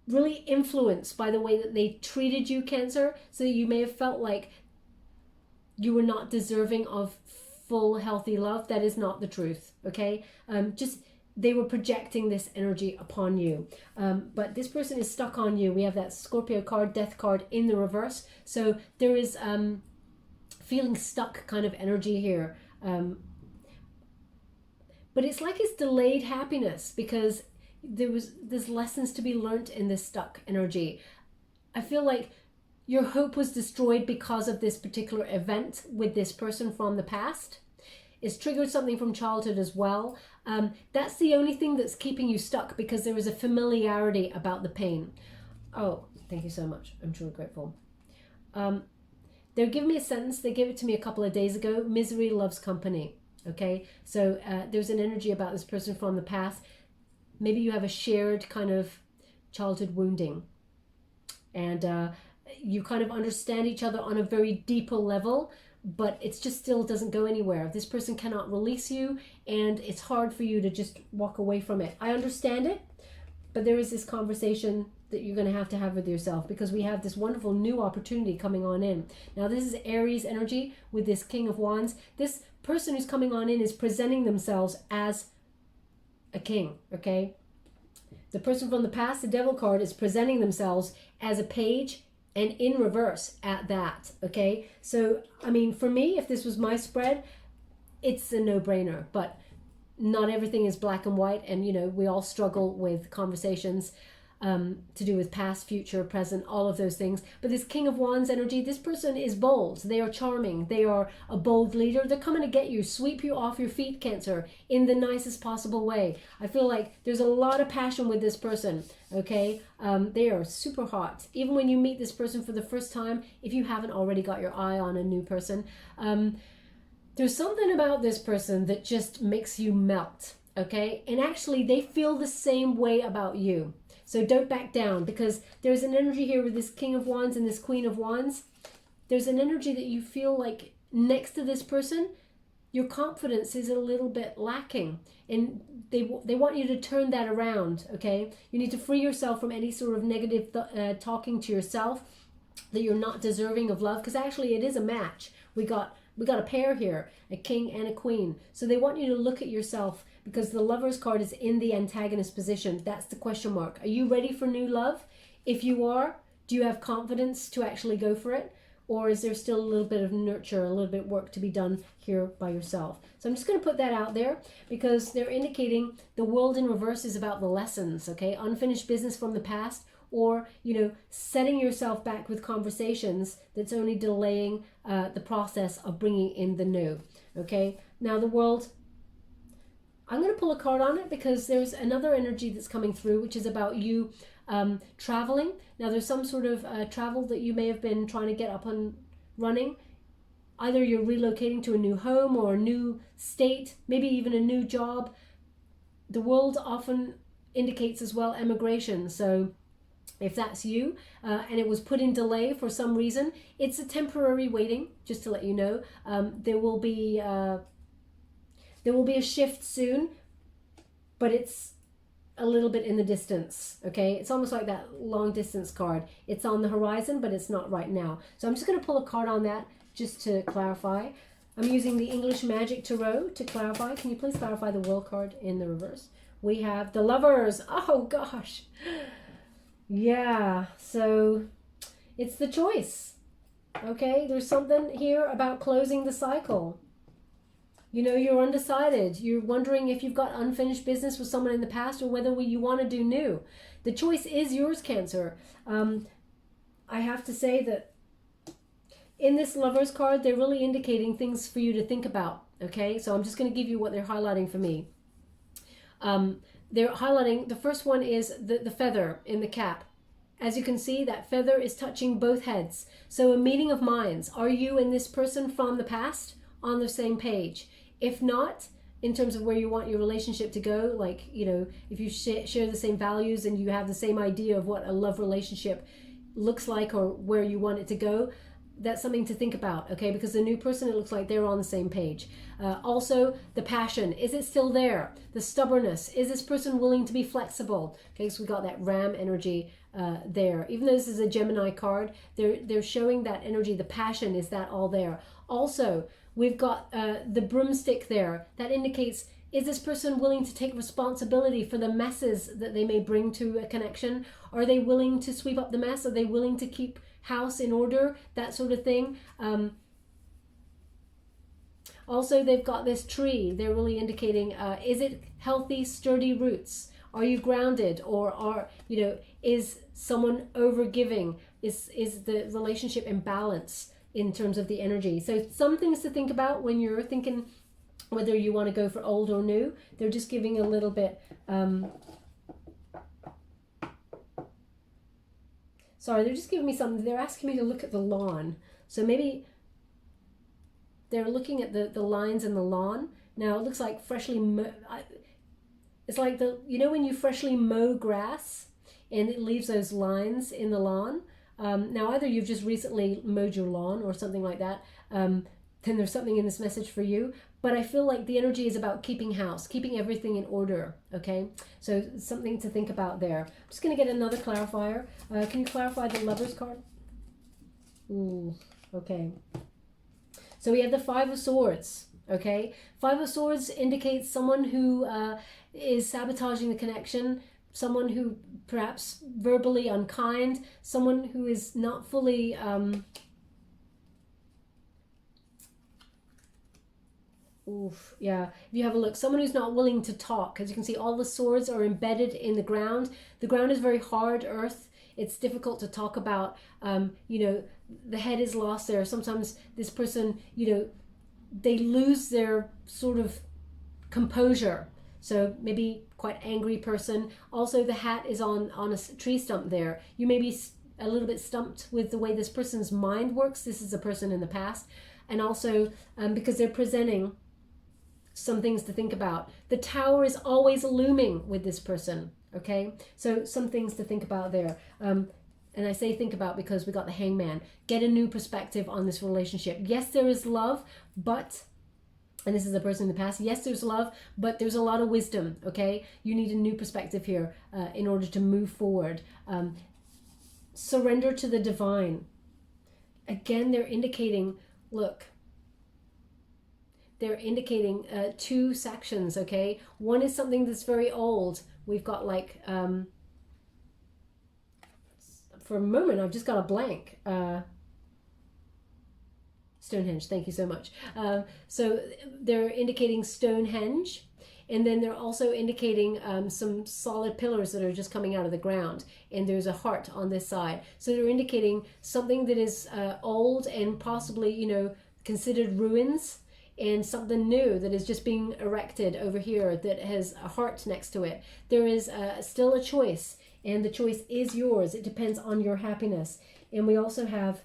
really influenced by the way that they treated you, Cancer. So you may have felt like you were not deserving of full healthy love. That is not the truth. Okay, just they were projecting this energy upon you, but this person is stuck on you. We have that Scorpio card, Death card in the reverse, so there is feeling stuck kind of energy here, but it's like it's delayed happiness because there's lessons to be learnt in this stuck energy. I feel like your hope was destroyed because of this particular event with this person from the past. It's triggered something from childhood as well. That's the only thing that's keeping you stuck because there is a familiarity about the pain. Oh, thank you so much. I'm truly grateful. They're giving me a sentence. They gave it to me a couple of days ago. Misery loves company. Okay, so there's an energy about this person from the past. Maybe you have a shared kind of childhood wounding. And you kind of understand each other on a very deeper level, but it just still doesn't go anywhere. This person cannot release you, and it's hard for you to just walk away from it. I understand it, but there is this conversation that you're going to have with yourself because we have this wonderful new opportunity coming on in. Now, this is Aries energy with this King of Wands. This person who's coming on in is presenting themselves as a king, okay? The person from the past, the Devil card, is presenting themselves as a page, and in reverse at that, okay? So, I mean, for me, if this was my spread, it's a no-brainer, but not everything is black and white, and, you know, we all struggle with conversations to do with past, future, present, all of those things. But this King of Wands energy, this person is bold. They are charming. They are a bold leader. They're coming to get you, sweep you off your feet, Cancer, in the nicest possible way. I feel like there's a lot of passion with this person, okay? They are super hot. Even when you meet this person for the first time, if you haven't already got your eye on a new person, There's something about this person that just makes you melt, okay? And actually, they feel the same way about you. So don't back down, because there's an energy here with this King of Wands and this Queen of Wands. There's an energy that you feel like next to this person, your confidence is a little bit lacking. And they want you to turn that around, okay? You need to free yourself from any sort of negative talking to yourself, that you're not deserving of love, because actually it is a match. We got a pair here, a king and a queen. So they want you to look at yourself, because the Lovers card is in the antagonist position. That's the question mark. Are you ready for new love? If you are, do you have confidence to actually go for it? Or is there still a little bit of nurture, a little bit of work to be done here by yourself? So I'm just going to put that out there, because they're indicating the World in reverse is about the lessons, okay? Unfinished business from the past, or, you know, setting yourself back with conversations that's only delaying the process of bringing in the new, okay? Now the World, I'm going to pull a card on it, because there's another energy that's coming through, which is about you traveling. Now there's some sort of travel that you may have been trying to get up and running. Either you're relocating to a new home or a new state, maybe even a new job. The World often indicates as well emigration. So if that's you, and it was put in delay for some reason, it's a temporary waiting, just to let you know. There will be a shift soon, but it's a little bit in the distance, okay? It's almost like that long distance card. It's on the horizon, but it's not right now. So I'm just going to pull a card on that just to clarify. I'm using the English Magic Tarot to clarify. Can you please clarify the World card in the reverse? We have the Lovers. Oh gosh. Yeah, so it's the choice, okay? There's something here about closing the cycle. You know, you're undecided. You're wondering if you've got unfinished business with someone in the past, or whether you want to do new. The choice is yours, Cancer. I have to say that in this Lovers card, they're really indicating things for you to think about, okay? So I'm just going to give you what they're highlighting for me. They're highlighting, the first one is the feather in the cap. As you can see, that feather is touching both heads. So a meeting of minds. Are you and this person from the past on the same page? If not, in terms of where you want your relationship to go, like, you know, if you share the same values and you have the same idea of what a love relationship looks like, or where you want it to go, that's something to think about, okay? Because the new person, it looks like they're on the same page. Also, the passion, is it still there? The stubbornness, is this person willing to be flexible? Okay, so we got that Ram energy there. Even though this is a Gemini card, they're showing that energy, the passion, is that all there? Also, we've got the broomstick there. That indicates, is this person willing to take responsibility for the messes that they may bring to a connection? Are they willing to sweep up the mess? Are they willing to keep house in order? That sort of thing. Also, they've got this tree. They're really indicating, is it healthy, sturdy roots? Are you grounded? Or are, you know, is someone overgiving? Is the relationship in balance in terms of the energy? So some things to think about when you're thinking whether you want to go for old or new. They're just giving a little bit, sorry, they're just giving me something. They're asking me to look at the lawn. So maybe they're looking at the lines in the lawn. Now it looks like freshly it's like you know when you freshly mow grass and it leaves those lines in the lawn? Now either you've just recently mowed your lawn or something like that, then there's something in this message for you. But I feel like the energy is about keeping house, keeping everything in order, okay? So something to think about there. I'm just going to get another clarifier. Can you clarify the Lovers card? Ooh, okay. So we have the Five of Swords, okay? Five of Swords indicates someone who is sabotaging the connection, someone who perhaps verbally unkind, someone who is not fully... Oof, yeah, if you have a look, someone who's not willing to talk. As you can see, all the swords are embedded in the ground. The ground is very hard earth. It's difficult to talk about. You know, the head is lost there. Sometimes this person, you know, they lose their sort of composure. So maybe quite angry person. Also, the hat is on a tree stump there. You may be a little bit stumped with the way this person's mind works. This is a person in the past. and also because they're presenting some things to think about. The Tower is always looming with this person, okay? So some things to think about there. And I say think about because we got the Hangman. Get a new perspective on this relationship. Yes, there is love, but, and this is a person in the past, yes, there's love, but there's a lot of wisdom, okay? You need a new perspective here in order to move forward. Surrender to the divine. Again, they're indicating, look, they're indicating two sections, okay? One is something that's very old. We've got like, for a moment, I've just got a blank. Stonehenge, thank you so much. So they're indicating Stonehenge, and then they're also indicating some solid pillars that are just coming out of the ground, and there's a heart on this side. So they're indicating something that is old and possibly, you know, considered ruins, and something new that is just being erected over here that has a heart next to it. There is still a choice, and the choice is yours. It depends on your happiness. And we also have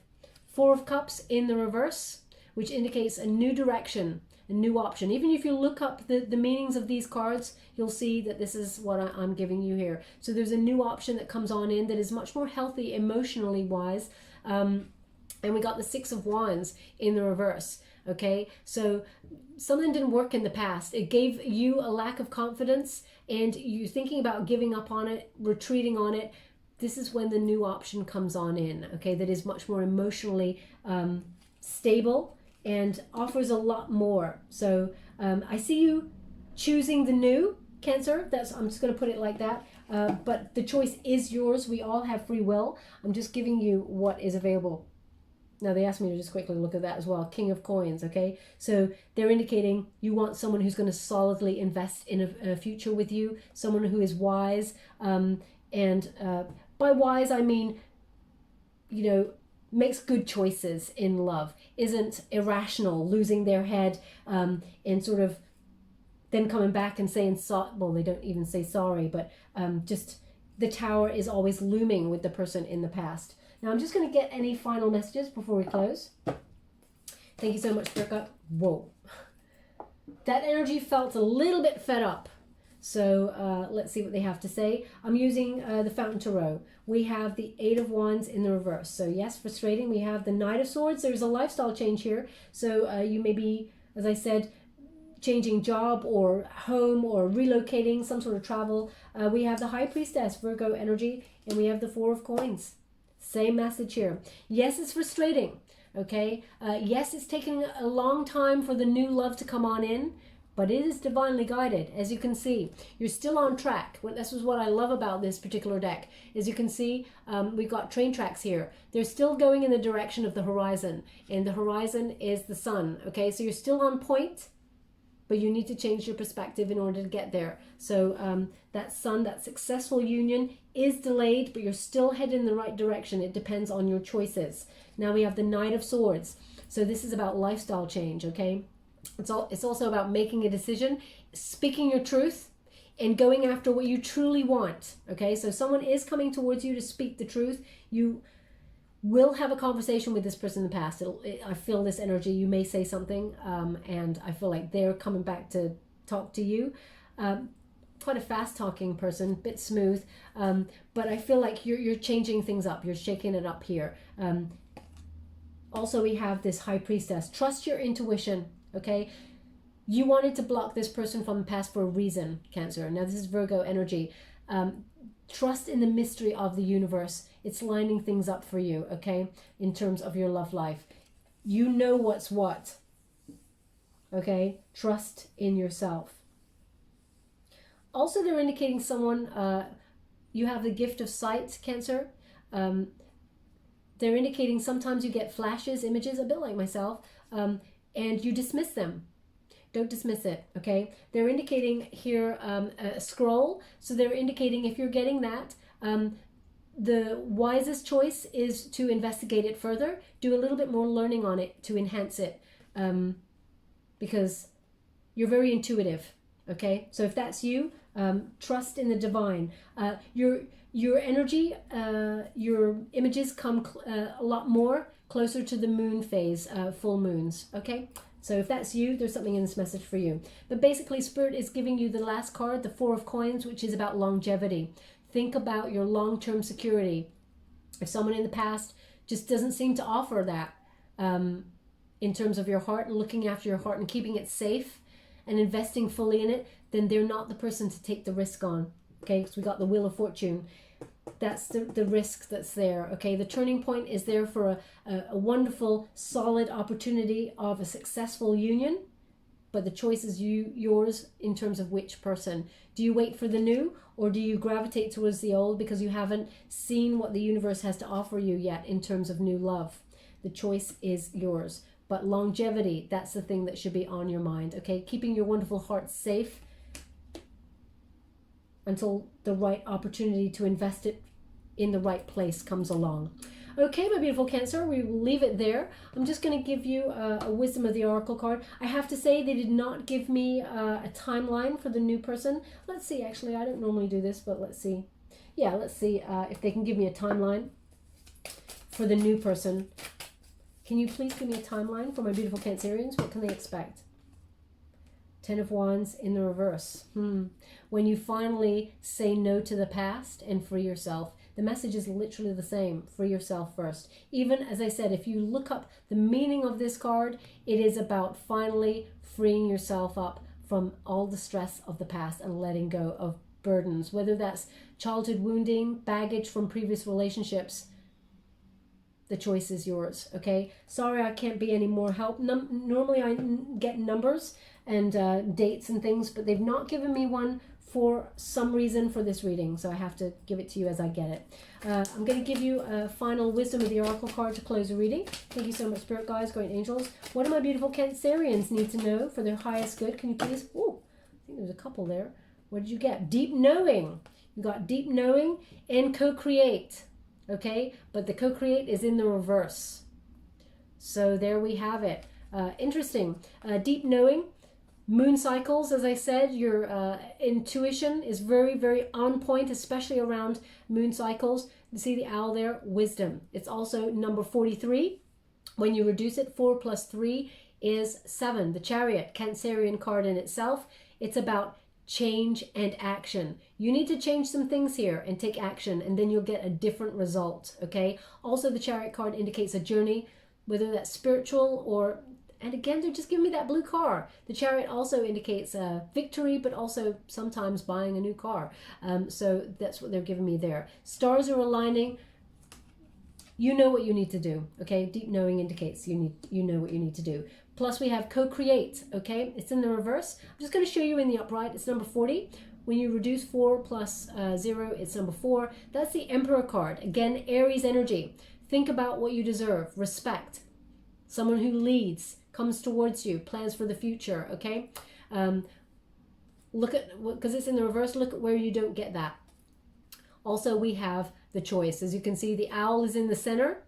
Four of Cups in the reverse, which indicates a new direction, a new option. Even if you look up the meanings of these cards, you'll see that this is what I'm giving you here. So there's a new option that comes on in that is much more healthy emotionally wise. And we got the Six of Wands in the reverse. Okay, so something didn't work in the past. It gave you a lack of confidence, and you thinking about giving up on it, retreating on it. This is when the new option comes on in, okay, that is much more emotionally stable and offers a lot more. So I see you choosing the new, Cancer. I'm just going to put it like that. But the choice is yours. We all have free will. I'm just giving you what is available. Now they asked me to just quickly look at that as well. King of Coins, okay? So they're indicating you want someone who's going to solidly invest in a future with you, someone who is wise. And by wise, I mean, you know, makes good choices in love, isn't irrational, losing their head, and sort of then coming back and saying, well, they don't even say sorry, but just the Tower is always looming with the person in the past. Now I'm just going to get any final messages before we close. Thank you so much, Birka. Whoa. That energy felt a little bit fed up. So let's see what they have to say. I'm using the Fountain Tarot. We have the Eight of Wands in the reverse. So yes, frustrating. We have the Knight of Swords. There's a lifestyle change here. So you may be, as I said, changing job or home or relocating, some sort of travel. We have the High Priestess, Virgo energy, and we have the Four of Coins. Same message here. Yes, it's frustrating, okay? Yes, it's taking a long time for the new love to come on in, but it is divinely guided. As you can see, you're still on track. This is what I love about this particular deck. As you can see, we've got train tracks here. They're still going in the direction of the horizon, and the horizon is the sun, okay? So you're still on point, but you need to change your perspective in order to get there. So that sun, that successful union is delayed, but you're still headed in the right direction. It depends on your choices. Now we have the Knight of Swords. So this is about lifestyle change, okay? It's also about making a decision, speaking your truth, and going after what you truly want, okay? So someone is coming towards you to speak the truth. You will have a conversation with this person in the past. I feel this energy. You may say something, and I feel like they're coming back to talk to you. Quite a fast-talking person, bit smooth, but I feel like you're changing things up. You're shaking it up here. Also, we have this High Priestess. Trust your intuition, okay? You wanted to block this person from the past for a reason, Cancer. Now, this is Virgo energy. Trust in the mystery of the universe. It's lining things up for you, okay? In terms of your love life. You know what's what, okay? Trust in yourself. Also, they're indicating someone, you have the gift of sight, Cancer. They're indicating sometimes you get flashes, images, a bit like myself, and you dismiss them. Don't dismiss it, okay? They're indicating here a scroll. So they're indicating if you're getting that, the wisest choice is to investigate it further, do a little bit more learning on it to enhance it, because you're very intuitive, okay? So if that's you, trust in the divine. Your energy, your images come a lot more closer to the moon phase, full moons, okay? So if that's you, there's something in this message for you. But basically, Spirit is giving you the last card, the Four of Coins, which is about longevity. Think about your long-term security. If someone in the past just doesn't seem to offer that in terms of your heart and looking after your heart and keeping it safe and investing fully in it, then they're not the person to take the risk on, okay? Because we got the Wheel of Fortune. That's the risk that's there, okay? The turning point is there for a wonderful, solid opportunity of a successful union, but the choice is yours in terms of which person. Do you wait for the new, or do you gravitate towards the old because you haven't seen what the universe has to offer you yet in terms of new love? The choice is yours. But longevity, that's the thing that should be on your mind, okay? Keeping your wonderful heart safe until the right opportunity to invest it in the right place comes along. Okay, my beautiful Cancer, we will leave it there. I'm just going to give you a Wisdom of the Oracle card. I have to say they did not give me a timeline for the new person. Let's see, actually, I don't normally do this, but let's see. Yeah, let's see if they can give me a timeline for the new person. Can you please give me a timeline for my beautiful Cancerians? What can they expect? Ten of Wands in the reverse. When you finally say no to the past and free yourself. The message is literally the same. Free yourself first. Even, as I said, if you look up the meaning of this card, it is about finally freeing yourself up from all the stress of the past and letting go of burdens. Whether that's childhood wounding, baggage from previous relationships, the choice is yours, okay? Sorry I can't be any more help. Normally I get numbers and dates and things, but they've not given me one for some reason for this reading, so I have to give it to you as I get it. I'm going to give you a final Wisdom of the Oracle card to close the reading. Thank you so much, Spirit Guides, Guardian Angels. What do my beautiful Cancerians need to know for their highest good? Can you please... Oh, I think there's a couple there. What did you get? Deep knowing. You got deep knowing and co-create, okay? But the co-create is in the reverse. So there we have it. Interesting. Deep knowing. Moon cycles, as I said, your intuition is very, very on point, especially around moon cycles. You see the owl there? Wisdom. It's also number 43. When you reduce it, 4 plus 3 is 7. The Chariot, Cancerian card in itself, it's about change and action. You need to change some things here and take action, and then you'll get a different result, okay? Also, the Chariot card indicates a journey, whether that's spiritual or... And again, they're just giving me that blue car. The Chariot also indicates victory, but also sometimes buying a new car. So that's what they're giving me there. Stars are aligning. You know what you need to do, okay? Deep knowing indicates you know what you need to do. Plus we have co-create, okay? It's in the reverse. I'm just going to show you in the upright. It's number 40. When you reduce 4 plus 0, it's number 4. That's the Emperor card. Again, Aries energy. Think about what you deserve. Respect. Someone who leads, comes towards you, plans for the future, okay? Look at, because it's in the reverse, look at where you don't get that. Also, we have the choice. As you can see, the owl is in the center.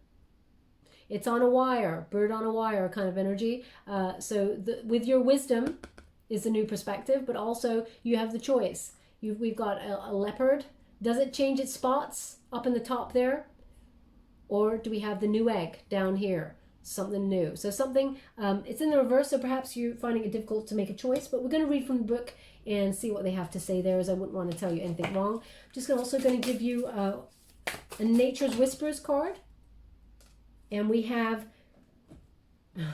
It's on a wire, bird on a wire kind of energy. With your wisdom is the new perspective, but also you have the choice. We've got a leopard. Does it change its spots up in the top there? Or do we have the new egg down here? Something new. So something, it's in the reverse, so perhaps you're finding it difficult to make a choice, but we're going to read from the book and see what they have to say there, as I wouldn't want to tell you anything wrong. I'm just also going to give you a Nature's Whispers card. And we have,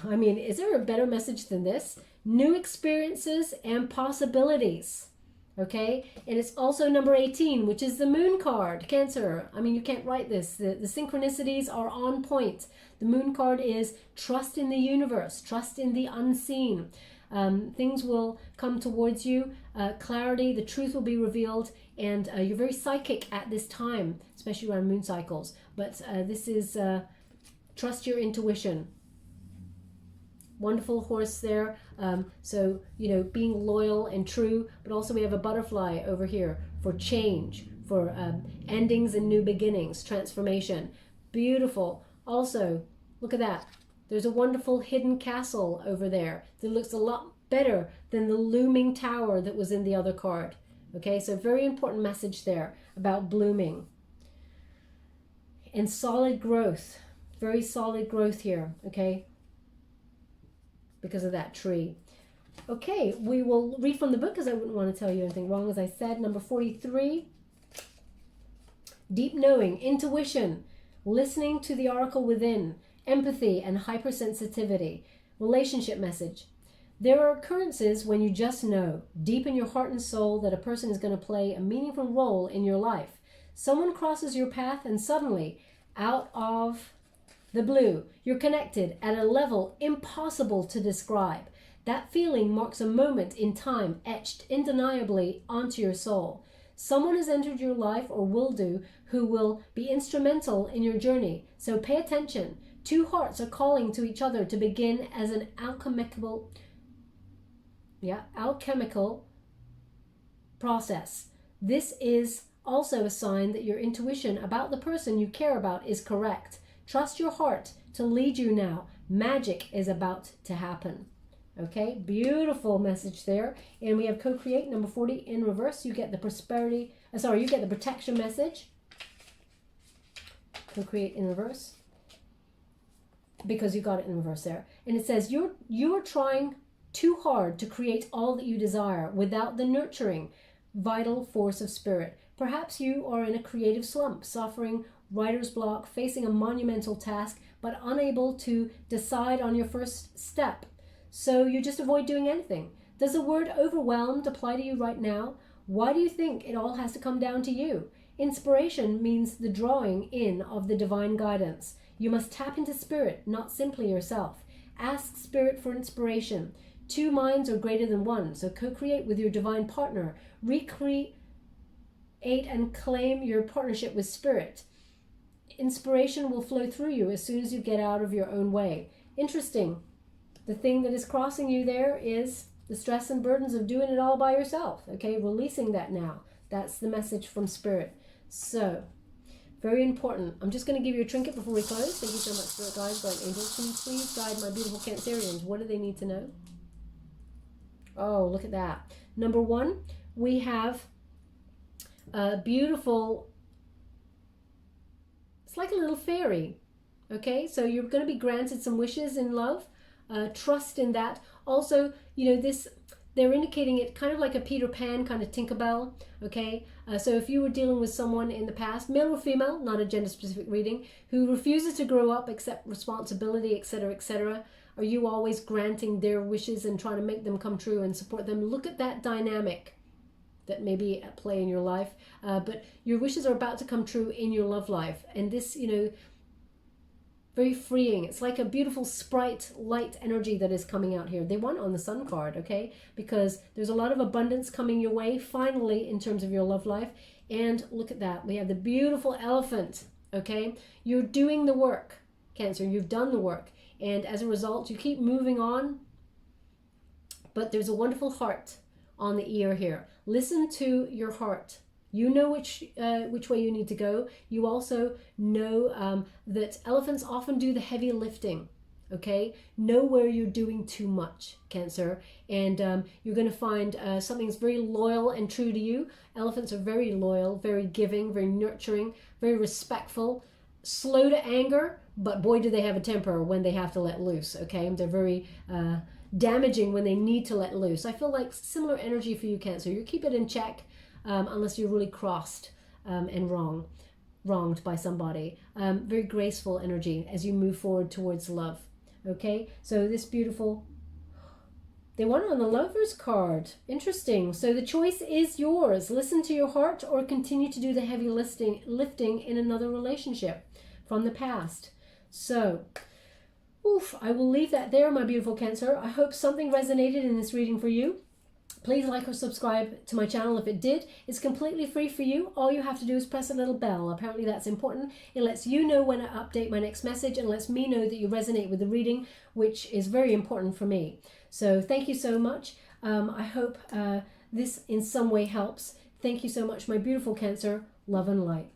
I mean, is there a better message than this? New experiences and possibilities. Okay, and it's also number 18, which is the Moon card, Cancer. I mean, you can't write this. The synchronicities are on point. The Moon card is trust in the universe, trust in the unseen. Things will come towards you, clarity, the truth will be revealed, and you're very psychic at this time, especially around moon cycles. But this is trust your intuition. Wonderful horse there. So, you know, being loyal and true, but also we have a butterfly over here for change, for endings and new beginnings, transformation. Beautiful. Also, look at that. There's a wonderful hidden castle over there that looks a lot better than the looming tower that was in the other card. Okay, so very important message there about blooming and solid growth. Very solid growth here, okay? Because of that tree. Okay, we will read from the book because I wouldn't want to tell you anything wrong. As I said, number 43. Deep knowing, intuition, listening to the oracle within, empathy and hypersensitivity. Relationship message. There are occurrences when you just know, deep in your heart and soul, that a person is going to play a meaningful role in your life. Someone crosses your path and suddenly, out of the blue, you're connected at a level impossible to describe. That feeling marks a moment in time etched undeniably onto your soul. Someone has entered your life or will do who will be instrumental in your journey. So pay attention. Two hearts are calling to each other to begin as an alchemical process. This is also a sign that your intuition about the person you care about is correct. Trust your heart to lead you now. Magic is about to happen. Okay, beautiful message there. And we have co-create number 40 in reverse. You get the you get the protection message. Co-create in reverse. Because you got it in reverse there. And it says you are trying too hard to create all that you desire without the nurturing, vital force of spirit. Perhaps you are in a creative slump, suffering writer's block, facing a monumental task, but unable to decide on your first step. So you just avoid doing anything. Does the word overwhelmed apply to you right now? Why do you think it all has to come down to you? Inspiration means the drawing in of the divine guidance. You must tap into spirit, not simply yourself. Ask spirit for inspiration. Two minds are greater than one, so co-create with your divine partner. Recreate and claim your partnership with spirit. Inspiration will flow through you as soon as you get out of your own way. Interesting. The thing that is crossing you there is the stress and burdens of doing it all by yourself. Okay, releasing that now. That's the message from spirit. So, very important. I'm just going to give you a trinket before we close. Thank you so much, spirit guides, guardian angels. Can you please guide my beautiful Cancerians? What do they need to know? Oh, look at that. Number 1, we have a beautiful, it's like a little fairy. Okay, so you're going to be granted some wishes in love. Trust in that. Also, you know, they're indicating it kind of like a Peter Pan, kind of Tinkerbell. Okay, so if you were dealing with someone in the past, male or female, not a gender specific reading, who refuses to grow up, accept responsibility, etc., are you always granting their wishes and trying to make them come true and support them? Look at that dynamic that may be at play in your life. But your wishes are about to come true in your love life. And this, you know, very freeing. It's like a beautiful sprite light energy that is coming out here. They want on the Sun card, okay? Because there's a lot of abundance coming your way, finally, in terms of your love life. And look at that. We have the beautiful elephant, okay? You're doing the work, Cancer. You've done the work. And as a result, you keep moving on. But there's a wonderful heart on the ear here. Listen to your heart. You know which way you need to go. You also know that elephants often do the heavy lifting, okay? Know where you're doing too much, Cancer. And you're going to find something that's very loyal and true to you. Elephants are very loyal, very giving, very nurturing, very respectful, slow to anger, but boy, do they have a temper when they have to let loose, okay? They're very damaging when they need to let loose. I feel like similar energy for you, Cancer. You keep it in check. Unless you're really crossed and wronged by somebody. Very graceful energy as you move forward towards love. Okay, so this beautiful, they want it on the Lover's card. Interesting. So the choice is yours. Listen to your heart or continue to do the heavy lifting in another relationship from the past. So, I will leave that there, my beautiful Cancer. I hope something resonated in this reading for you. Please like or subscribe to my channel if it did. It's completely free for you. All you have to do is press a little bell. Apparently that's important. It lets you know when I update my next message and lets me know that you resonate with the reading, which is very important for me. So thank you so much. I hope this in some way helps. Thank you so much, my beautiful Cancer. Love and light.